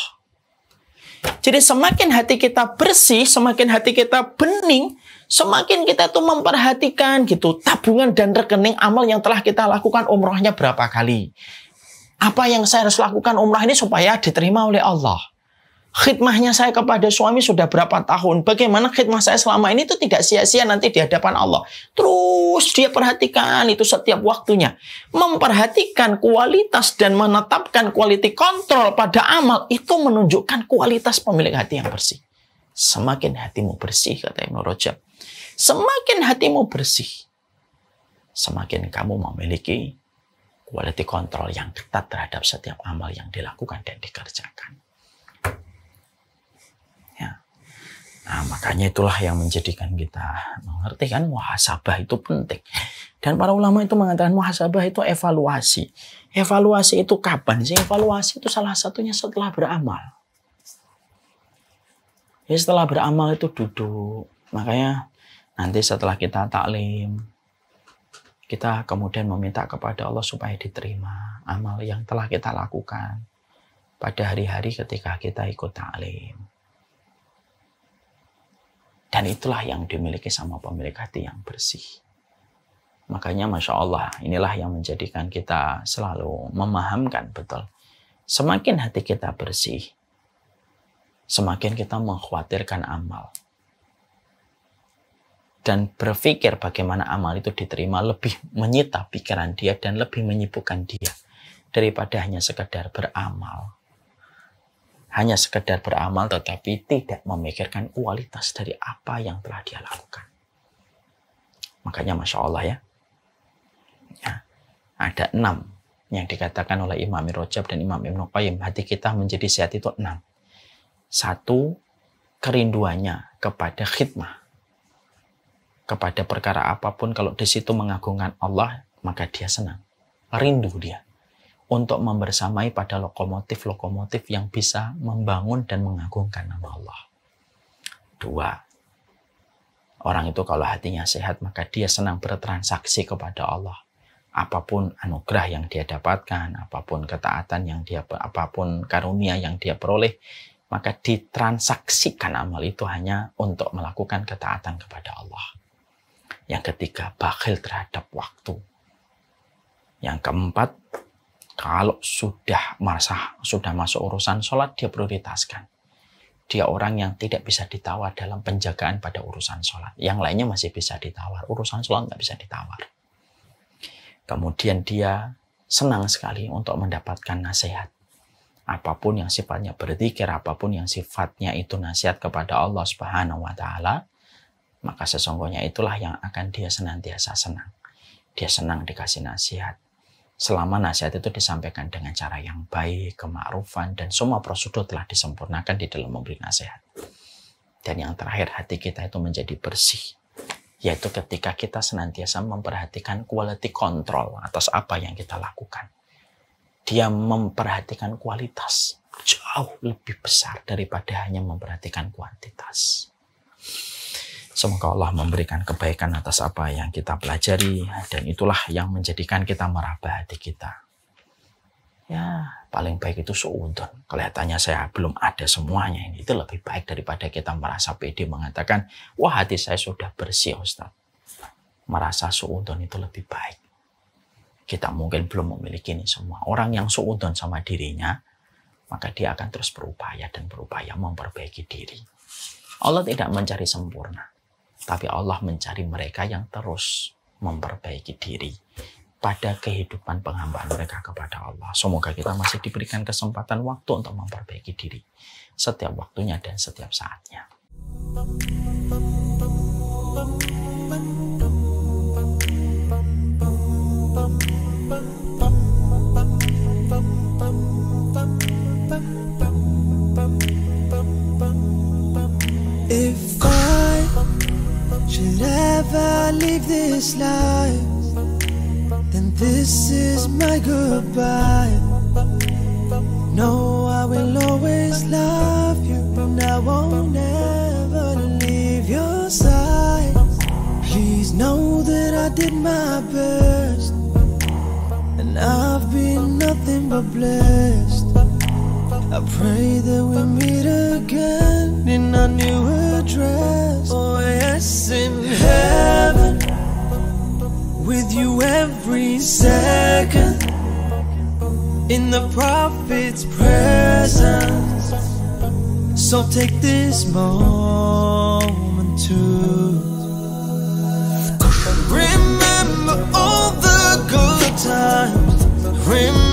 Jadi semakin hati kita bersih, semakin hati kita bening, semakin kita tuh memperhatikan gitu tabungan dan rekening amal yang telah kita lakukan, umrahnya berapa kali. Apa yang saya harus lakukan umrah ini supaya diterima oleh Allah. Khidmahnya saya kepada suami sudah berapa tahun. Bagaimana khidmah saya selama ini itu tidak sia-sia nanti di hadapan Allah. Terus dia perhatikan itu setiap waktunya. Memperhatikan kualitas dan menetapkan quality control pada amal itu menunjukkan kualitas pemilik hati yang bersih. Semakin hatimu bersih, kata Ibnu Rajab, semakin hatimu bersih, semakin kamu memiliki quality control yang ketat terhadap setiap amal yang dilakukan dan dikerjakan. Nah, makanya itulah yang menjadikan kita mengerti kan muhasabah itu penting. Dan para ulama itu mengatakan muhasabah itu evaluasi. Evaluasi itu kapan sih? Evaluasi itu salah satunya setelah beramal. Ya setelah beramal itu duduk. Makanya nanti setelah kita taklim, kita kemudian meminta kepada Allah supaya diterima amal yang telah kita lakukan pada hari-hari ketika kita ikut taklim. Dan itulah yang dimiliki sama pemilik hati yang bersih. Makanya Masya Allah, inilah yang menjadikan kita selalu memahamkan betul. Semakin hati kita bersih, semakin kita mengkhawatirkan amal. Dan berpikir bagaimana amal itu diterima lebih menyita pikiran dia dan lebih menyibukkan dia daripada hanya sekedar beramal. Hanya sekedar beramal tetapi tidak memikirkan kualitas dari apa yang telah dia lakukan. Makanya Masya Allah ya. Ada 6 yang dikatakan oleh Imam Rajab dan Imam Ibnu Qayyim. Hati kita menjadi sehat itu 6. 1, kerinduannya kepada khidmah. Kepada perkara apapun, kalau di situ mengagungkan Allah, maka dia senang. Rindu dia untuk membersamai pada lokomotif-lokomotif yang bisa membangun dan mengagungkan nama Allah. 2, orang itu kalau hatinya sehat, maka dia senang bertransaksi kepada Allah. Apapun anugerah yang dia dapatkan, apapun ketaatan yang dia, apapun karunia yang dia peroleh, maka ditransaksikan amal itu hanya untuk melakukan ketaatan kepada Allah. Yang ketiga, bakhil terhadap waktu. Yang keempat, kalau sudah masuk urusan sholat, dia prioritaskan. Dia orang yang tidak bisa ditawar dalam penjagaan pada urusan sholat. Yang lainnya masih bisa ditawar. Urusan sholat nggak bisa ditawar. Kemudian dia senang sekali untuk mendapatkan nasihat. Apapun yang sifatnya berzikir, apapun yang sifatnya itu nasihat kepada Allah Subhanahu wa Ta'ala, maka sesungguhnya itulah yang akan dia senantiasa senang. Dia senang dikasih nasihat. Selama nasihat itu disampaikan dengan cara yang baik, kema'rufan, dan semua prosedur telah disempurnakan di dalam memberi nasihat. Dan yang terakhir, hati kita itu menjadi bersih. Yaitu ketika kita senantiasa memperhatikan quality control atas apa yang kita lakukan. Dia memperhatikan kualitas jauh lebih besar daripada hanya memperhatikan kuantitas. Semoga Allah memberikan kebaikan atas apa yang kita pelajari, dan itulah yang menjadikan kita meraba hati kita. Ya, paling baik itu suudzon. Kelihatannya saya belum ada semuanya ini. Itu lebih baik daripada kita merasa pede mengatakan, wah hati saya sudah bersih Ustaz. Merasa suudzon itu lebih baik. Kita mungkin belum memiliki ini semua. Orang yang suudzon sama dirinya, maka dia akan terus berupaya dan berupaya memperbaiki diri. Allah tidak mencari sempurna. Tapi Allah mencari mereka yang terus memperbaiki diri pada kehidupan penghambaan mereka kepada Allah. Semoga kita masih diberikan kesempatan waktu untuk memperbaiki diri setiap waktunya dan setiap saatnya. If I should ever leave this life, then this is my goodbye. No, I will always love you, and I won't ever leave your side. Please know that I did my best, and I've been nothing but blessed. I pray that we meet again in our new address. Oh yes, in heaven, with you every second, in the Prophet's presence. So take this moment to remember all the good times. Remember